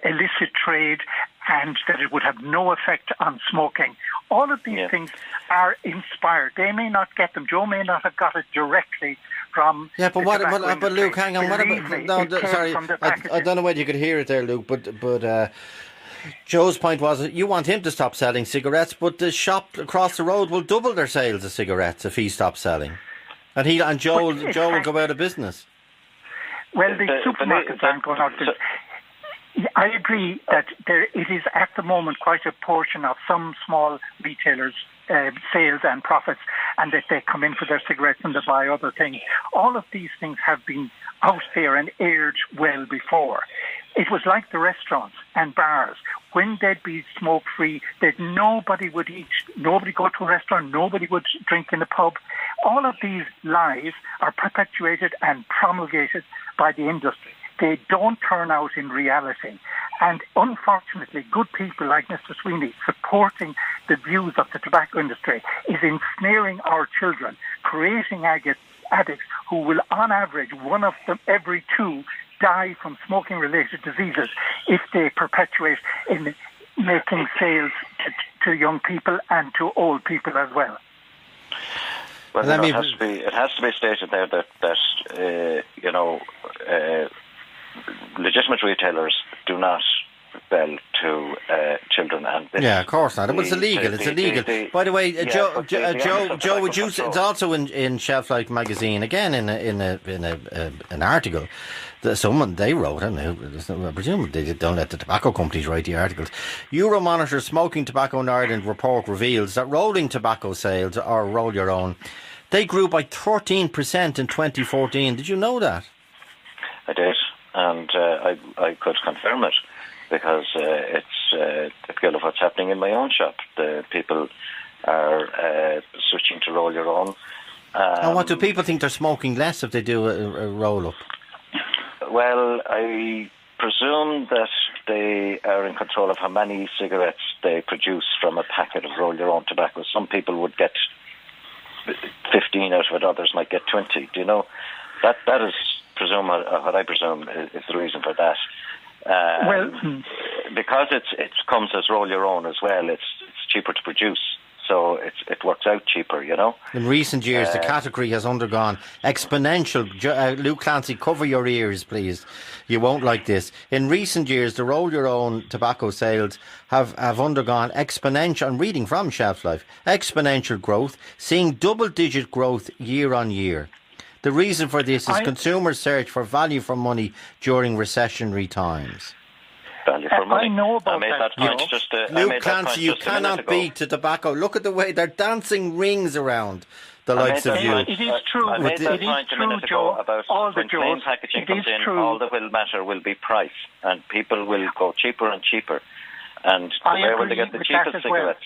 illicit trade and that it would have no effect on smoking. All of these things are inspired. They may not get them. Joe may not have got it directly from but Luke, hang on. I don't know whether you could hear it there, Luke, but Joe's point was that you want him to stop selling cigarettes, but the shop across the road will double their sales of cigarettes if he stops selling. And Joe will go out of business. Well, the supermarkets aren't going out of business. I agree that it is at the moment quite a portion of some small retailers' sales and profits, and that they come in for their cigarettes and they buy other things. All of these things have been out there and aired well before. It was like the restaurants and bars. When they'd be smoke-free, that nobody would eat, nobody go to a restaurant, nobody would drink in a pub. All of these lies are perpetuated and promulgated by the industry. They don't turn out in reality. And unfortunately, good people like Mr. Sweeney supporting the views of the tobacco industry is ensnaring our children, creating addicts who will, on average, one of them every two die from smoking-related diseases if they perpetuate in making sales to young people and to old people as well. Well, it has to be stated there that legitimate retailers do not sell to children, and of course not. It's illegal. It's illegal. By the way, Joe, would you? It's also in Shelf Life magazine again in an article that someone they wrote. I presume they don't let the tobacco companies write the articles. Euromonitor Smoking Tobacco in Ireland report reveals that rolling tobacco sales, or roll your own, they grew by 13% in 2014. Did you know that? I did, and I could confirm it because it's the scale of what's happening in my own shop. The people are switching to roll your own. And what do people think? They're smoking less if they do a roll up? Well, I presume that they are in control of how many cigarettes they produce from a packet of roll your own tobacco. Some people would get 15 out of it, others might get 20. Do you know? That is what I presume is the reason for that. Because it comes as roll your own as well. It's cheaper to produce, so it works out cheaper. You know. In recent years, the category has undergone exponential. Luke Clancy, cover your ears, please. You won't like this. In recent years, the roll your own tobacco sales have undergone exponential. I'm reading from Shelf Life. Exponential growth, seeing double-digit growth year on year. The reason for this is consumers' search for value for money during recessionary times. Value for money. I know about that. Luke Clancy, you cannot beat the tobacco. Look at the way they're dancing rings around the likes of you. It is true. I made that point a minute ago about when plain packaging comes in, all that will matter will be price, and people will go cheaper and cheaper. And where will they get the cheapest cigarettes?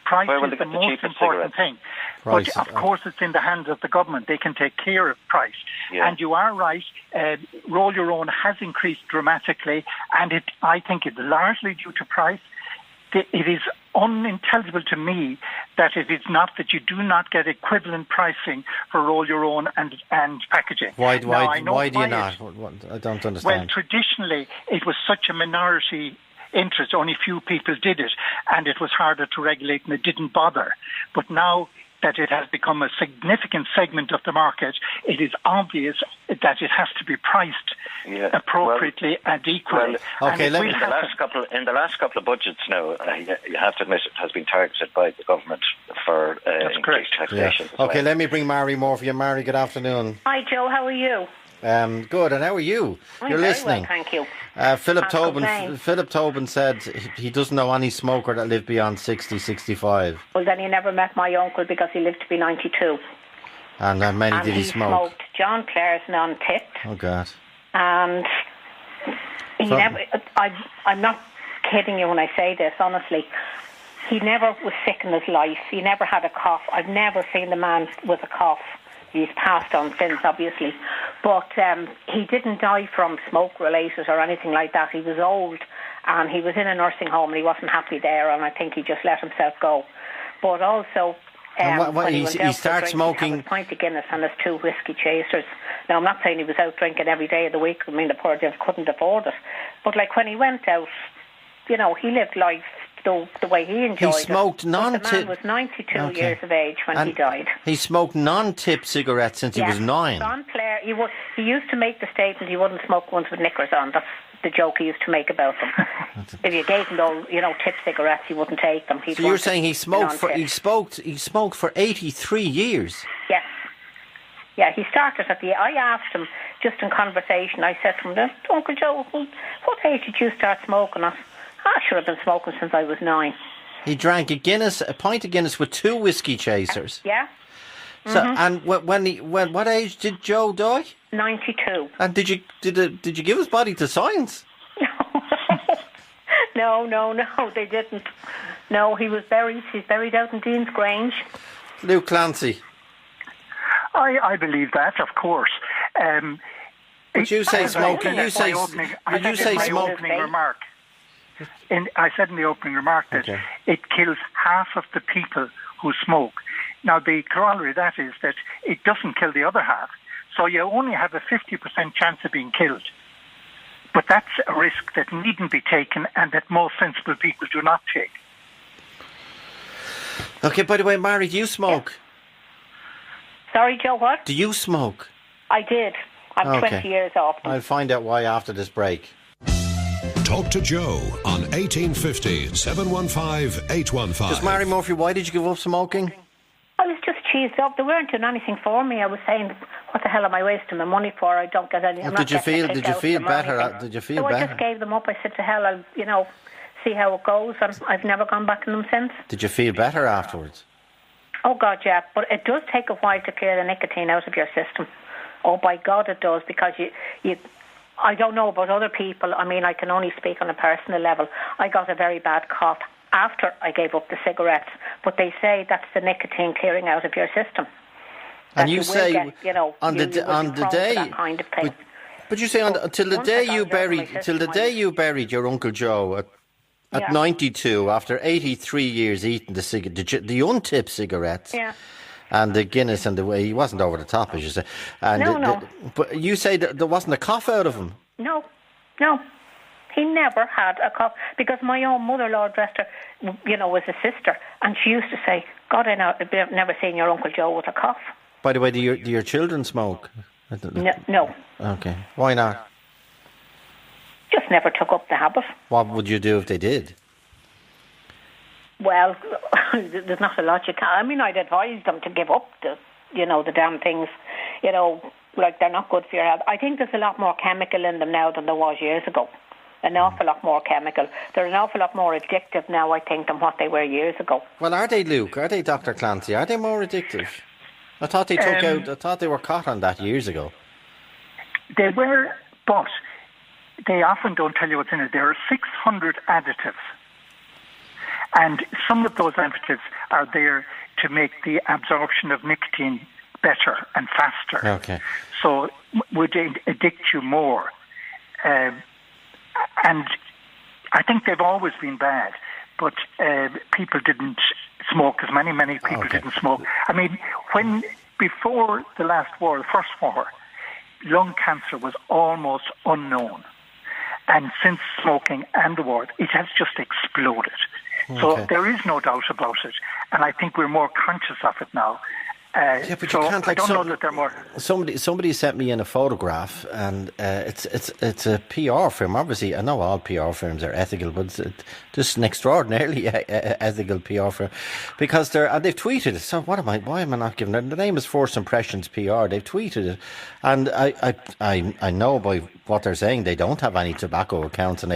Price is the most important thing. But of course it's in the hands of the government. They can take care of price. Yeah. And you are right, roll your own has increased dramatically, and I think it's largely due to price. it is unintelligible to me that it is not that you do not get equivalent pricing for roll your own and packaging. Why do you it. not? I don't understand. Well, traditionally, it was such a minority interest. Only few people did it, and it was harder to regulate, and it didn't bother. But now that it has become a significant segment of the market, it is obvious that it has to be priced appropriately and equally. Well, okay, in the last couple of budgets now, you have to admit it has been targeted by the government for increased taxation. Yeah. Okay, let me bring Mary Moore for you. Mary, good afternoon. Hi, Joe. How are you? Good, and how are you? You're listening. Well, thank you. Philip Tobin said he doesn't know any smoker that lived beyond 60, 65. Well, then he never met my uncle because he lived to be 92. And how many did he smoke? He smoked John Clare's non-tipped. Oh, God. And he never... I'm not kidding you when I say this, honestly. He never was sick in his life. He never had a cough. I've never seen the man with a cough. He's passed on since, obviously. But he didn't die from smoke-related or anything like that. He was old, and he was in a nursing home, and he wasn't happy there, and I think he just let himself go. But also, when he started smoking... He had a pint of Guinness and his 2 whiskey chasers. Now, I'm not saying he was out drinking every day of the week. I mean, the poor devil couldn't afford it. But, like, when he went out, he lived life the way he enjoyed it. He smoked non-tip... The man was 92 years of age when he died. He smoked non-tip cigarettes since he was 9. John Clare, he used to make the statement he wouldn't smoke ones with knickers on. That's the joke he used to make about them. If you gave him those, tip cigarettes, he wouldn't take them. So you're saying he smoked for 83 years? Yes. Yeah, he started I asked him, just in conversation, I said to him, Uncle Joe, what age did you start smoking at? I should have been smoking since I was 9. He drank a pint of Guinness with 2 whiskey chasers. Yeah. So, and what age did Joe die? 92. And did you give his body to science? No, they didn't. No, he's buried out in Dean's Grange. Luke Clancy. I believe that, of course. Would you say smoking? Would you say smoking remark? I said in the opening remark that it kills half of the people who smoke. Now, the corollary of that is that it doesn't kill the other half. So you only have a 50% chance of being killed. But that's a risk that needn't be taken and that most sensible people do not take. Okay, by the way, Mary, do you smoke? Sorry, Joe, what? Do you smoke? I did. I'm 20 years off. I'll find out why after this break. Talk to Joe on 1850 715 815. Just Mary Murphy, why did you give up smoking? I was just cheesed up. They weren't doing anything for me. I was saying, what the hell am I wasting my money for? I don't get any. Did you feel better? So I just gave them up. I said, to hell, I'll, see how it goes. And I've never gone back to them since. Did you feel better afterwards? Oh, God, yeah. But it does take a while to clear the nicotine out of your system. Oh, by God, it does. Because you I don't know about other people. I mean, I can only speak on a personal level. I got a very bad cough after I gave up the cigarettes. But they say that's the nicotine clearing out of your system. And you say on the day, that kind of thing. But you say until the day you buried your Uncle Joe at 92 after 83 years eating the untipped cigarettes. Yeah. And the Guinness and the way he wasn't over the top, as you say. And no. But you say that there wasn't a cough out of him. No. He never had a cough because my own mother-in-law dressed her, was a sister, and she used to say, "God, I've never seen your Uncle Joe with a cough." By the way, do your children smoke? No. Okay. Why not? Just never took up the habit. What would you do if they did? Well, there's not a lot you can. I mean, I'd advise them to give up the damn things. Like they're not good for your health. I think there's a lot more chemical in them now than there was years ago. An awful lot more chemical. They're an awful lot more addictive now, I think, than what they were years ago. Well, are they, Luke? Are they, Dr. Clancy? Are they more addictive? I thought they I thought they were caught on that years ago. They were, but they often don't tell you what's in it. There are 600 additives. And some of those additives are there to make the absorption of nicotine better and faster. Okay. So would they addict you more? And I think they've always been bad. but people didn't smoke as many people didn't smoke. I mean, before the last war, the first war, lung cancer was almost unknown. And since smoking and the war, it has just exploded. So there is no doubt about it. And I think we're more conscious of it now. Yeah, but you can't. I don't know that they're more. Somebody sent me in a photograph, and it's a PR firm. Obviously, I know all PR firms are ethical, but it's just an extraordinarily ethical PR firm, because they've tweeted it. So why am I not giving it? The name is Force Impressions PR. They've tweeted it, and I know by what they're saying they don't have any tobacco accounts, and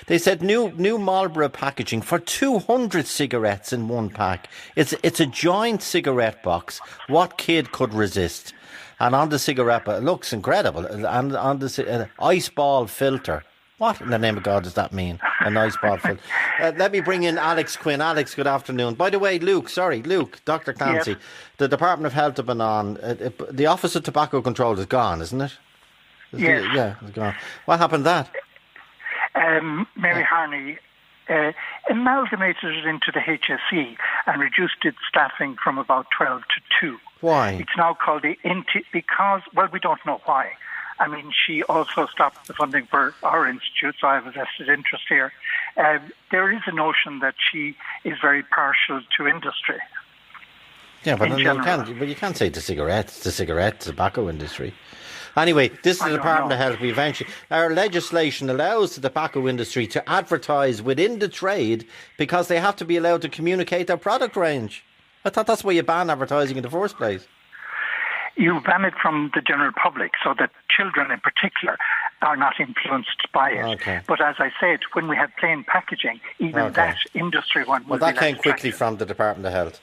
they said new Marlboro packaging for 200 cigarettes in one pack. It's a joint cigarette box. What kid could resist? And on the cigarette, it looks incredible. And on the ice ball filter. What in the name of God does that mean? An ice ball filter. Let me bring in Alex Quinn. Alex, good afternoon. By the way, Luke, Dr. Clancy, yes. The Department of Health have been on. The Office of Tobacco Control is gone, isn't it? Yes. It's gone. What happened to that? Mary Harney amalgamated it into the HSE and reduced its staffing from about 12 to 2. Why? It's now called because we don't know why. I mean, she also stopped the funding for our institute, so I have a vested interest here. There is a notion that she is very partial to industry. Yeah, but you can't say the tobacco industry. Anyway, this is the Department of Health. Our legislation allows the tobacco industry to advertise within the trade because they have to be allowed to communicate their product range. I thought that's why you ban advertising in the first place. You ban it from the general public so that children in particular are not influenced by it. Okay. But as I said, when we had plain packaging, even that industry one was that came quickly from the Department of Health.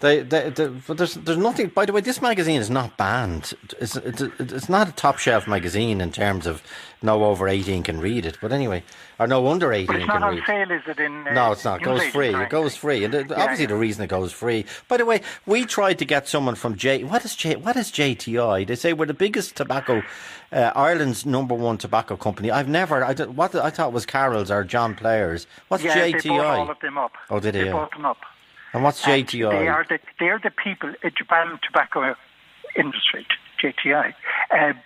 But there's nothing. By the way, this magazine is not banned. It's not a top shelf magazine in terms of no over 18 can read it. But anyway, or no under 18 can read it. It's not on sale, is it? No, it's not. It goes free. It goes free, and obviously the reason it goes free. By the way, we tried to get someone from What is JTI? They say we're the biggest tobacco, Ireland's #1 tobacco company. I thought was Carroll's or John Player's. What's JTI? They bought all of them up. Oh, did they? They bought them up. And what's JTI? They are the people at Japan Tobacco Industry, JTI.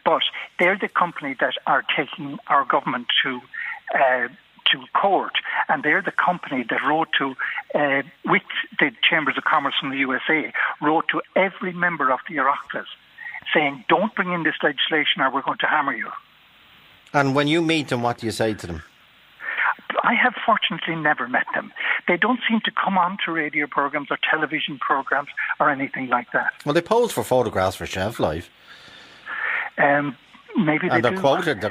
But they're the company that are taking our government to court, and they're the company that wrote to, with the Chambers of Commerce from the USA, wrote to every member of the Oireachtas saying, don't bring in this legislation or we're going to hammer you. And when you meet them, what do you say to them? I have fortunately never met them. They don't seem to come on to radio programs or television programs or anything like that. Well, they pose for photographs for Shelf Life. Maybe they do. They're quoted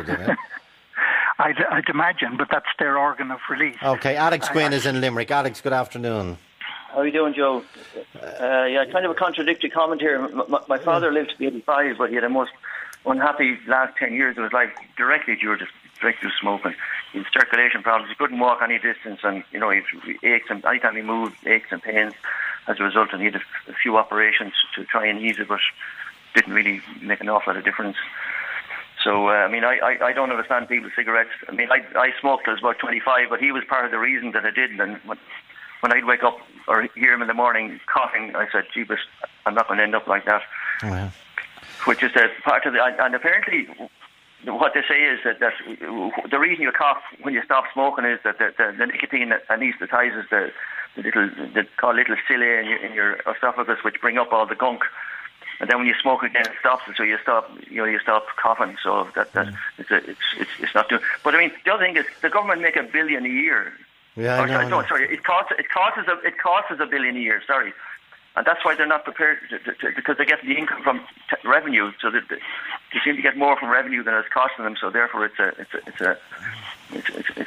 in it. I'd imagine, but that's their organ of release. Okay, Alex Quinn is in Limerick. Alex, good afternoon. How are you doing, Joe? Kind of a contradictory comment here. My father lived to be 85, but he had a most unhappy last 10 years of his life directly due to smoking. He had circulation problems. He couldn't walk any distance, and he had aches, and anytime he moved, aches and pains as a result. And he had a few operations to try and ease it, but didn't really make an awful lot of difference. So, I don't understand people's cigarettes. I mean, I smoked till I was about 25, but he was part of the reason that I did. And when I'd wake up or hear him in the morning coughing, I said, gee, but I'm not going to end up like that. Oh, yeah. Which is part of and apparently what they say is that the reason you cough when you stop smoking is that the nicotine anaesthetizes the little cilia in your esophagus, which bring up all the gunk. And then when you smoke again, it stops it, so you stop coughing. So it's not doing. But I mean, the other thing is the government make $1 billion a year. Yeah, sorry, it costs us $1 billion a year. Sorry, and that's why they're not prepared because they get the income from revenue, so that they seem to get more from revenue than it's costing them. So therefore, it's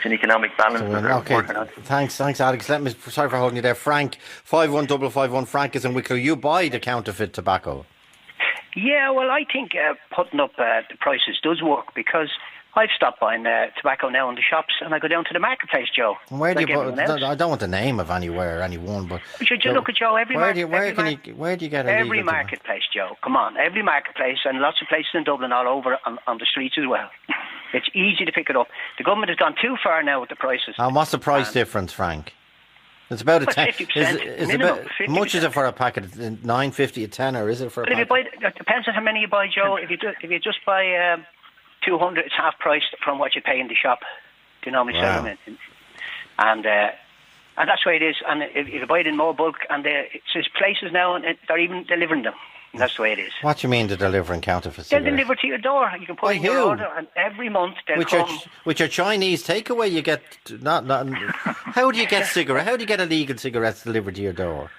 an economic balance. Okay, thanks, Alex. Sorry for holding you there, Frank. 51551. Frank is in Wicklow. You buy the counterfeit tobacco? Yeah, well, I think putting up the prices does work because I've stopped buying tobacco now in the shops, and I go down to the marketplace, Joe. Where do you I don't want the name of anywhere, anyone, but should you look at Joe? Where do you get every marketplace, Joe? Come on, every marketplace, and lots of places in Dublin all over on the streets as well. It's easy to pick it up. The government has gone too far now with the prices. And what's the price difference, Frank? It's about a 10. 50%. Minimum, 50%. Much is it for a packet? $9.50 a tenner, is it for a packet? It depends on how many you buy, Joe. If you just buy 200, it's half price from what you pay in the shop. You normally sell them in. And that's the way it is. And if you buy it in more bulk, and there's places now, and they're even delivering them. And that's the way it is. What do you mean they're delivering counterfeit They'll cigarettes? deliver to your door. You can put in your order, and every month they'll come. Which are Chinese takeaway? You get not. How do you get cigarette? How do you get illegal cigarettes delivered to your door?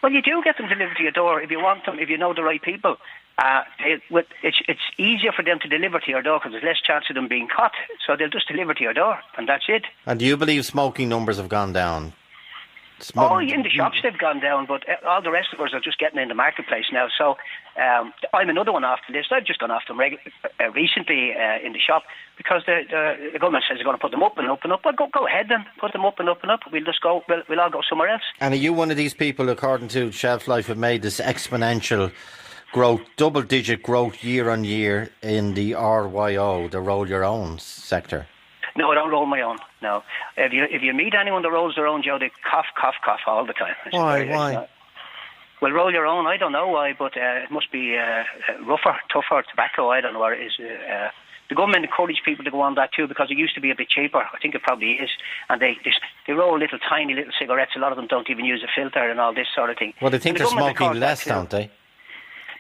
Well, you do get them delivered to your door if you want them. If you know the right people, it's easier for them to deliver to your door because there's less chance of them being caught. So they'll just deliver to your door, and that's it. And do you believe smoking numbers have gone down? In the shops they've gone down, but all the rest of us are just getting in the marketplace now. So I'm another one off the list. I've just gone off them recently in the shop because the government says they're going to put them up and up and up. Well, go ahead then, put them up and up and up. We'll just go. We'll all go somewhere else. And are you one of these people, according to Shelf Life, have made this exponential growth, double-digit growth year on year in the RYO, the roll your own sector? No, I don't roll my own. No, if you meet anyone that rolls their own, Joe, they cough all the time. Why? Well, roll your own. I don't know why, but it must be rougher, tougher tobacco. I don't know what it is. The government encouraged people to go on that too because it used to be a bit cheaper. I think it probably is. And they roll tiny little cigarettes. A lot of them don't even use a filter and all this sort of thing. Well, they think they're smoking less, don't they?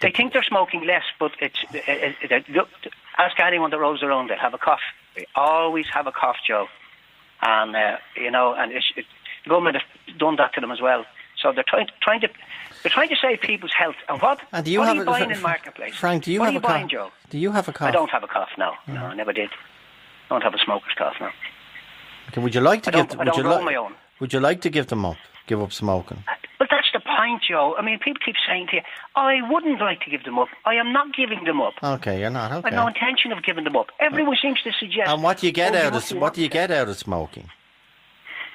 They think they're smoking less, but ask anyone that rolls their own, they'll have a cough. They always have a cough, Joe. And, the government have done that to them as well. So they're trying to save people's health. And what are you buying in marketplace? Frank, do you have a cough? Joe? Do you have a cough? I don't have a cough, no. No, I never did. I don't have a smoker's cough, no. Okay, would you like to my own. Would you like to give up smoking? But that's the point, Joe. I mean, people keep saying to you, I wouldn't like to give them up. I am not giving them up. Okay, you're not. Okay. I have no intention of giving them up. Everyone seems to suggest. And what do you get out of smoking?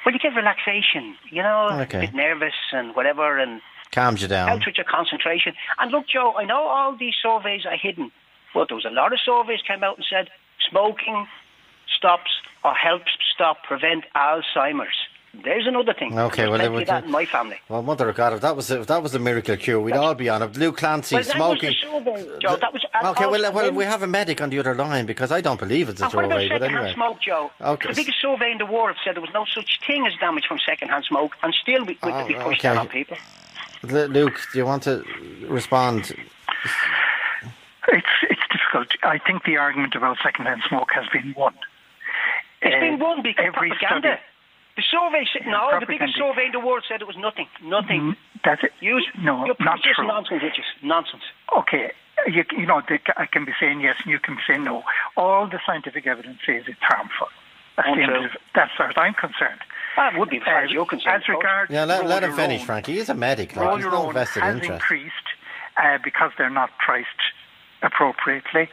Well, you get relaxation, a bit nervous and whatever, and calms you down. Helps with your concentration. And look, Joe, I know all these surveys are hidden, but there was a lot of surveys came out and said smoking stops or helps prevent Alzheimer's. There's another thing. Okay, well, that in my family. Well, Mother of God, if that was a miracle cure, we'd all be on it. Luke Clancy, smoking. That was the survey, Joe. That was okay, well, we have a medic on the other line because I don't believe it's a survey. But anyway, smoke, Joe. Okay. The biggest survey in the world said there was no such thing as damage from second-hand smoke, and still we pushed that on people. Luke, do you want to respond? It's difficult. I think the argument about second-hand smoke has been won. It's been won because propaganda. The survey said the biggest survey in the world said it was nothing. Nothing. That's it. Not true. Nonsense. Okay, I can be saying yes and you can be saying no. All the scientific evidence says it's harmful. That's as I'm concerned. That would be as far as you're concerned. As regards, let him finish, Frankie. He is a medic. Roll your own has increased because they're not priced appropriately.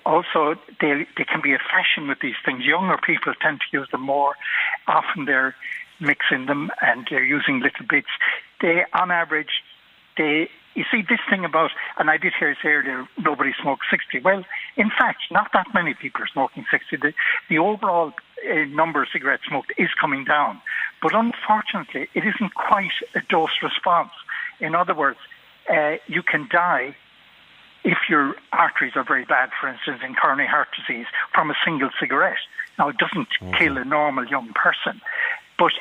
Also, they can be a fashion with these things. Younger people tend to use them more. Often they're mixing them and they're using little bits. On average, you see this thing about, and I did hear it earlier, nobody smokes 60. Well, in fact, not that many people are smoking 60. The overall number of cigarettes smoked is coming down. But unfortunately, it isn't quite a dose response. In other words, you can die if your arteries are very bad, for instance, in coronary heart disease, from a single cigarette. Now, it doesn't kill a normal young person, but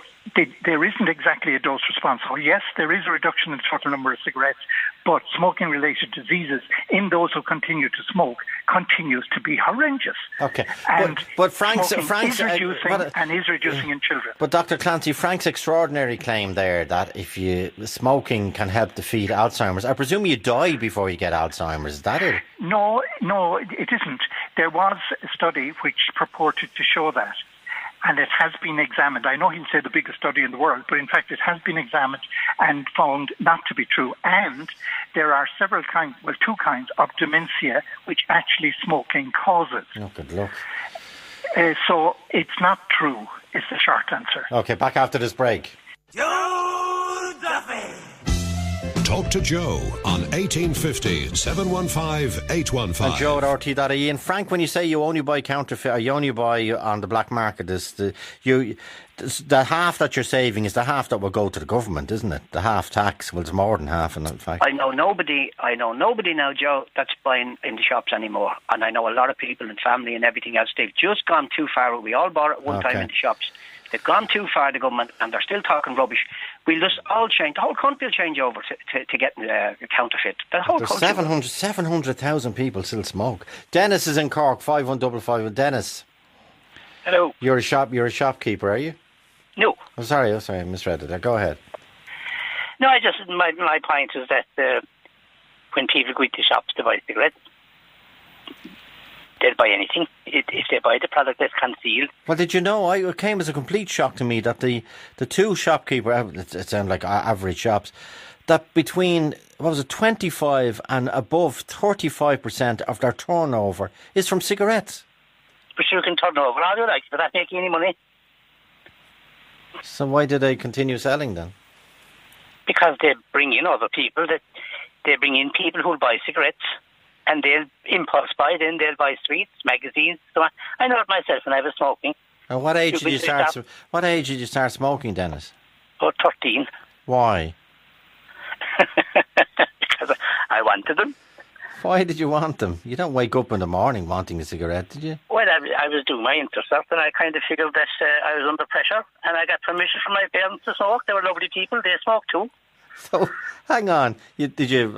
there isn't exactly a dose response. So, yes, there is a reduction in the total number of cigarettes, but smoking-related diseases in those who continue to smoke continues to be horrendous. Okay, and but Frank's is reducing in children. But Dr. Clancy, Frank's extraordinary claim there that if smoking can help defeat Alzheimer's, I presume you die before you get Alzheimer's. Is that it? No, it isn't. There was a study which purported to show that. And it has been examined. I know he'll say the biggest study in the world, but in fact it has been examined and found not to be true. And there are two kinds of dementia which actually smoking causes. Oh, good luck. So it's not true, is the short answer. Okay, back after this break. Joe Duffy! Talk to Joe on 1850 715 815. And Joe at RT.ie. And Frank, when you say you only buy counterfeit, or you only buy on the black market, the half that you're saving is the half that will go to the government, isn't it? The half tax. Well, it's more than half, in fact. I know nobody now, Joe, that's buying in the shops anymore. And I know a lot of people and family and everything else. They've just gone too far. We all bought it one time in the shops. They've gone too far, the government, and they're still talking rubbish. We'll just all change. The whole country will change over to get counterfeit. The whole country. 700,000 people still smoke. Dennis is in Cork, 5155. Dennis. Hello. You're a shopkeeper, are you? No. Oh, sorry, I misread it. Go ahead. No, my point is that when people go into shops to buy cigarettes, they'll buy anything. If they buy the product that's concealed. Well, did you know, it came as a complete shock to me that the two shopkeepers, it sounds like average shops, that between, 25 and above 35% of their turnover is from cigarettes. But you can turn over all you like, but not making any money. So why do they continue selling then? Because they bring in other people, they bring in people who'll buy cigarettes. And they'll impulse buy, then they'll buy sweets, magazines, so on. I know it myself when I was smoking. And what age did you start smoking, Dennis? About 13. Why? Because I wanted them. Why did you want them? You don't wake up in the morning wanting a cigarette, did you? Well, I was doing my intercept, and I kind of figured that I was under pressure, and I got permission from my parents to smoke. They were lovely people. They smoked too. So, hang on. Did you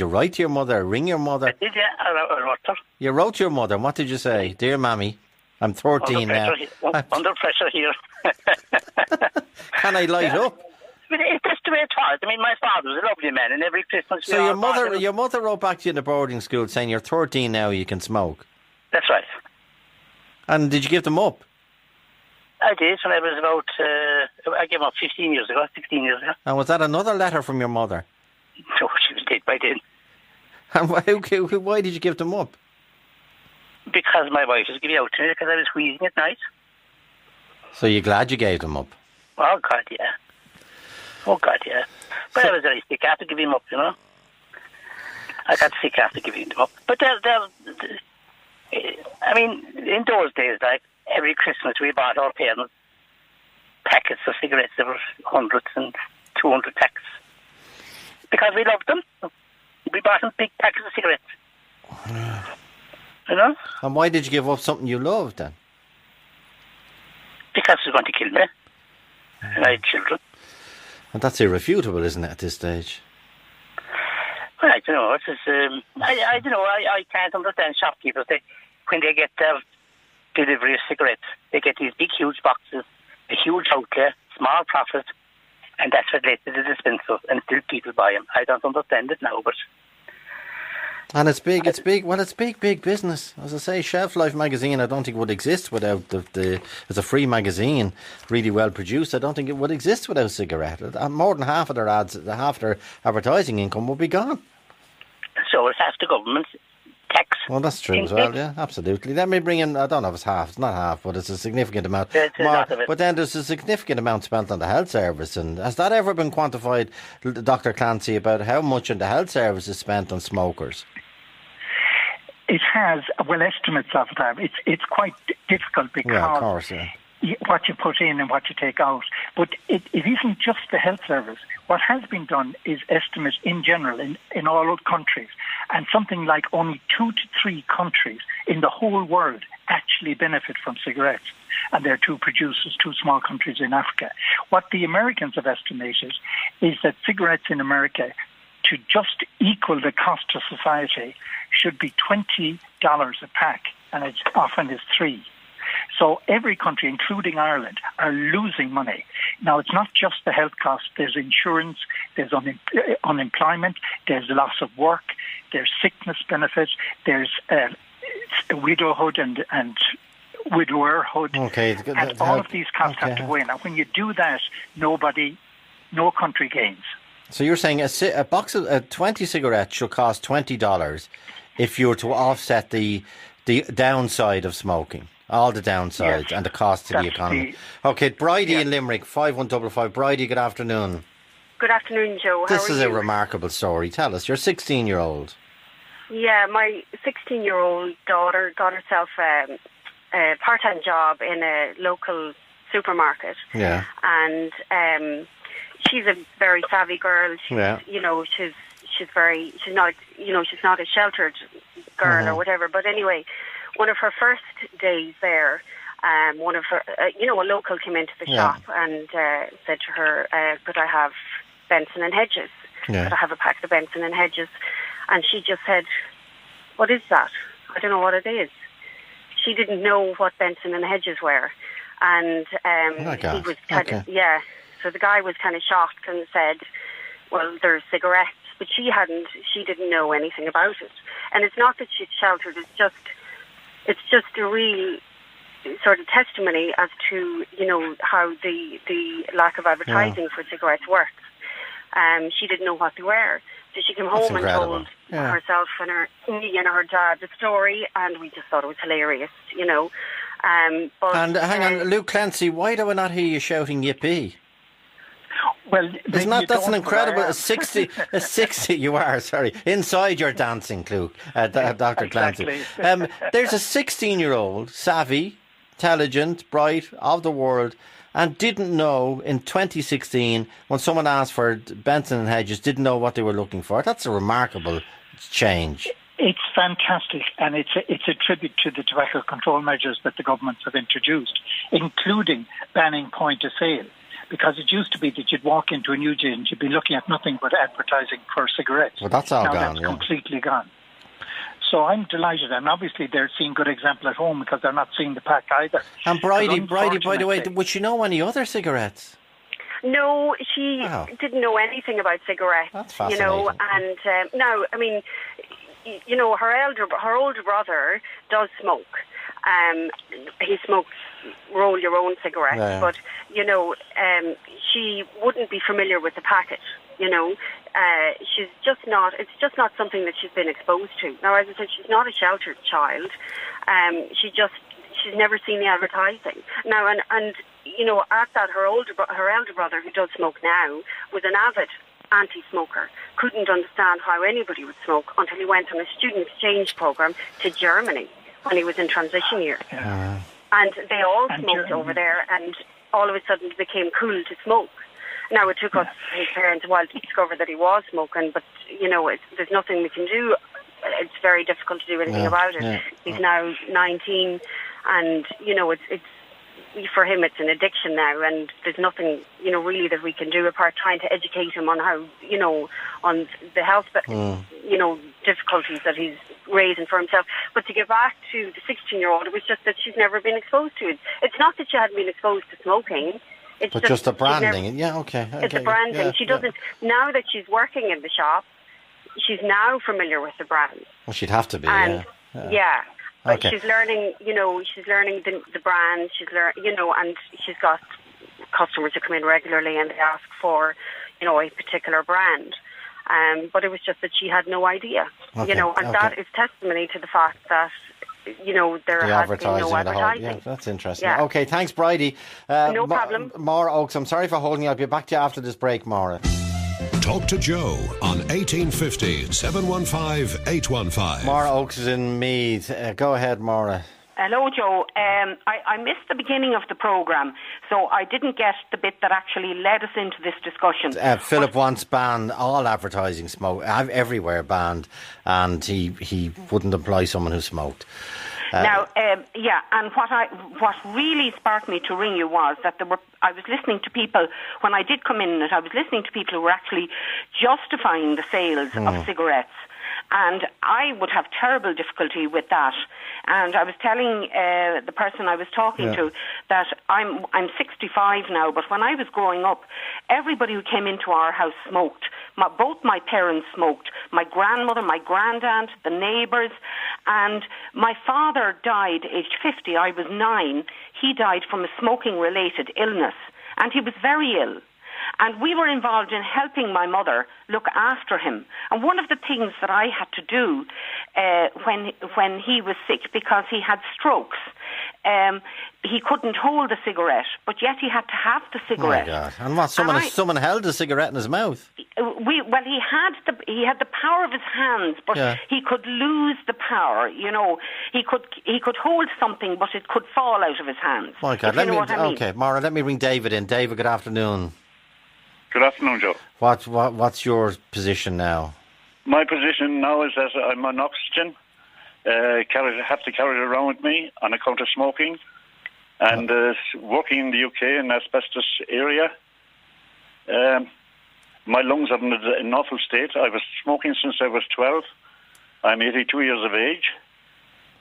write to your mother, ring your mother? I did, yeah. I wrote her. You wrote to your mother. What did you say? Dear Mammy, I'm 13 now. Under pressure here. Can I light up? But that's the way it was. I mean, my father was a lovely man, and every Christmas... So your mother wrote back to you in the boarding school saying you're 13 now, you can smoke? That's right. And did you give them up? I did when I was about, I gave up 16 years ago. And was that another letter from your mother? No, she was dead by then. And why did you give them up? Because my wife was giving out to me because I was wheezing at night. So you're glad you gave them up? Oh, God, yeah. But I was very sick after giving them up, you know. I got sick after giving them up. But I mean, in those days, like, every Christmas we bought our parents packets of cigarettes. There were hundreds and 200 packs. Because we loved them. We bought them big packets of cigarettes. You know? And why did you give up something you loved then? Because they were going to kill me. And I had children. And that's irrefutable, isn't it, at this stage? Well, I don't know. I don't know. I can't understand shopkeepers. When they get their delivery of cigarettes, they get these big, huge boxes, a huge outlay, small profit, and that's what led to the dispensers, and still people buy them. I don't understand it now, but... And it's big. Well, it's big business. As I say, Shelf Life magazine, I don't think would exist without it's a free magazine, really well produced. I don't think it would exist without a cigarette. More than half of their half their advertising income would be gone. So it's half the government's tax. Well, that's true as well, yeah, absolutely. Let me bring in, I don't know if it's half, it's not half, but it's a significant amount. It's a lot of it. But then there's a significant amount spent on the health service, and has that ever been quantified, Dr. Clancy, about how much in the health service is spent on smokers? It has, well, estimates of that. It's quite difficult because of course, what you put in and what you take out. But it isn't just the health service. What has been done is estimates in general in all countries, and something like only 2 to 3 countries in the whole world actually benefit from cigarettes. And there are 2 producers, 2 small countries in Africa. What the Americans have estimated is that cigarettes in America, to just equal the cost to society, should be $20 a pack, and it often is 3. So every country, including Ireland, are losing money. Now, it's not just the health costs. There's insurance, there's unemployment, there's loss of work, there's sickness benefits, there's widowhood and widowerhood. Okay. And all of these costs have to go in. And when you do that, no country gains. So you're saying a box of 20 cigarettes should cost $20 if you were to offset the downside of smoking, all the downsides, and the cost to the economy. Okay, Bridie in Limerick, 5155. Bridie, good afternoon. Good afternoon, Joe. This is a remarkable story. Tell us, you're 16-year-old. Yeah, my 16-year-old daughter got herself a part-time job in a local supermarket. Yeah. And she's a very savvy girl. She's not a sheltered girl or whatever. But anyway, one of her first days there, a local came into the shop and said to her, could I have Benson and Hedges? Yeah. Could I have a pack of Benson and Hedges? And she just said, what is that? I don't know what it is. She didn't know what Benson and Hedges were. And he was kind of, so the guy was kind of shocked and said, well, there's cigarettes. But she didn't know anything about it. And it's not that she's sheltered, it's just a real sort of testimony as to, how the lack of advertising for cigarettes works. She didn't know what they were. So she came home and told herself and me and her dad the story, and we just thought it was hilarious, But, and hang on, Luke Clancy, why do I not hear you shouting yippee? Well, that's an incredible. A 60. You are inside your dancing, Luke, Dr. Clancy. There's a 16-year-old, savvy, intelligent, bright, of the world, and didn't know in 2016 when someone asked for Benson and Hedges, didn't know what they were looking for. That's a remarkable change. It's fantastic, and it's a tribute to the tobacco control measures that the governments have introduced, including banning point of sale. Because it used to be that you'd walk into a newsagent and you'd be looking at nothing but advertising for cigarettes. Well, that's all now gone. That's completely gone. So I'm delighted, and obviously they're seeing good example at home because they're not seeing the pack either. And Bridie, by the way, would she know any other cigarettes? No, she didn't know anything about cigarettes. That's fascinating. And no, I mean, her older brother does smoke. He smokes roll your own cigarettes, but she wouldn't be familiar with the packet. She's just not. It's just not something that she's been exposed to. Now, as I said, she's not a sheltered child. She's never seen the advertising. Now, and at that, her elder brother, who does smoke now, was an avid anti-smoker. Couldn't understand how anybody would smoke until he went on a student exchange program to Germany when he was in transition year. And they all smoked over there, and all of a sudden it became cool to smoke. Now, it took us, his parents, a while to discover that he was smoking, but, there's nothing we can do. It's very difficult to do anything about it. Yeah. He's now 19, and, it's for him it's an addiction now, and there's nothing, really that we can do apart trying to educate him on how, on the health, difficulties that he's raising for himself. But to get back to the 16-year-old, it was just that she's never been exposed to it. It's not that she hadn't been exposed to smoking. It's just the branding. It's the branding. Yeah, she doesn't, now that she's working in the shop, she's now familiar with the brand. Well, she'd have to be, Okay. She's learning, she's learning the brand, and she's got customers who come in regularly and they ask for, a particular brand. But it was just that she had no idea, and that is testimony to the fact that, there has been no advertising. That's interesting. Yeah. Okay, thanks, Bridie. No problem. Maura Oakes, I'm sorry for holding you. I'll be back to you after this break, Maura. Talk to Joe on 1850 715 815. Maura Oakes is in Meath. Go ahead, Maura. Hello, Joe. I missed the beginning of the programme, so I didn't get the bit that actually led us into this discussion. Philip wants ban all advertising smoke, everywhere banned, and he wouldn't employ someone who smoked. And what really sparked me to ring you was that I was listening to people, when I did come in, I was listening to people who were actually justifying the sales of cigarettes. And I would have terrible difficulty with that. And I was telling the person I was talking to that I'm 65 now, but when I was growing up, everybody who came into our house smoked. Both my parents smoked. My grandmother, my grandaunt, the neighbours. And my father died aged 50. I was 9. He died from a smoking-related illness. And he was very ill. And we were involved in helping my mother look after him. And one of the things that I had to do when he was sick, because he had strokes, He couldn't hold the cigarette, but yet he had to have the cigarette. Oh my God! And what? Someone held the cigarette in his mouth. He had the power of his hands, but he could lose the power. You know, he could hold something, but it could fall out of his hands. My God! Okay, Maura, let me ring David in. David, good afternoon. Good afternoon, Joe. What's your position now? My position now is that I'm on oxygen. Have to carry it around with me on account of smoking, and working in the UK in the asbestos area. My lungs are in an awful state. I was smoking since I was 12. I'm 82 years of age,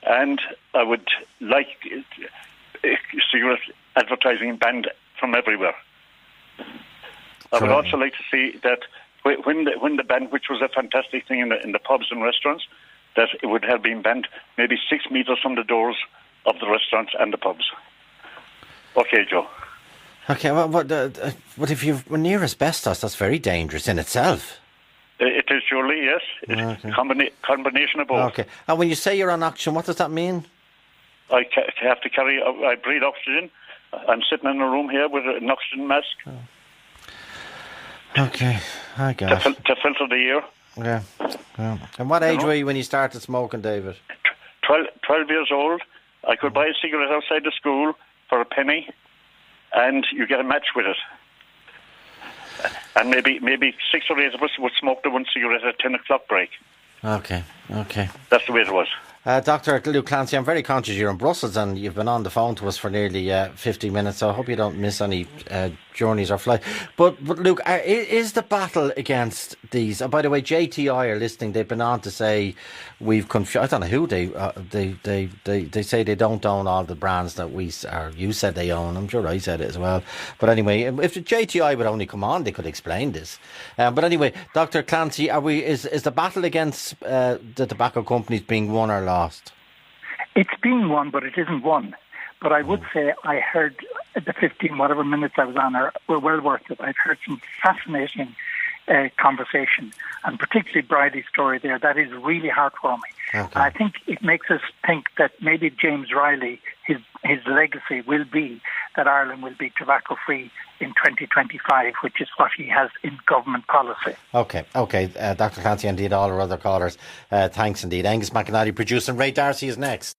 and I would like cigarette advertising banned from everywhere. I would also like to see that when the ban, which was a fantastic thing in the pubs and restaurants, that it would have been banned maybe 6 meters from the doors of the restaurants and the pubs. Okay, Joe. Okay, but if you're near asbestos, that's very dangerous in itself. It is surely, yes. It's a combination of both. Okay. And when you say you're on oxygen, what does that mean? I have to I breathe oxygen. I'm sitting in a room here with an oxygen mask. Oh. Okay, I got it. To filter the air. Yeah. And what age were you when you started smoking, David? 12 years old. I could buy a cigarette outside the school for a penny, and you get a match with it. And maybe 6 or 8 of us would smoke the one cigarette at 10 o'clock break. Okay. That's the way it was. Dr. Luke Clancy, I'm very conscious you're in Brussels and you've been on the phone to us for nearly 50 minutes, so I hope you don't miss any journeys or flights. But Luke, is the battle against these... by the way, JTI are listening. They've been on to say we've confused... I don't know who they say they don't own all the brands that you said they own. I'm sure I said it as well. But anyway, if the JTI would only come on, they could explain this. But anyway, Dr. Clancy, is the battle against the tobacco companies being won or lost? It's being won, but it isn't won. But I would say I heard the 15 whatever minutes I was on were well worth it. I've heard some fascinating conversation, and particularly Bridie's story there. That is really heartwarming. Okay. I think it makes us think that maybe James Riley, his legacy will be that Ireland will be tobacco free in 2025, which is what he has in government policy. Okay. Dr. Clancy, indeed, all our other callers. Thanks indeed. Angus McInally producing. Ray Darcy is next.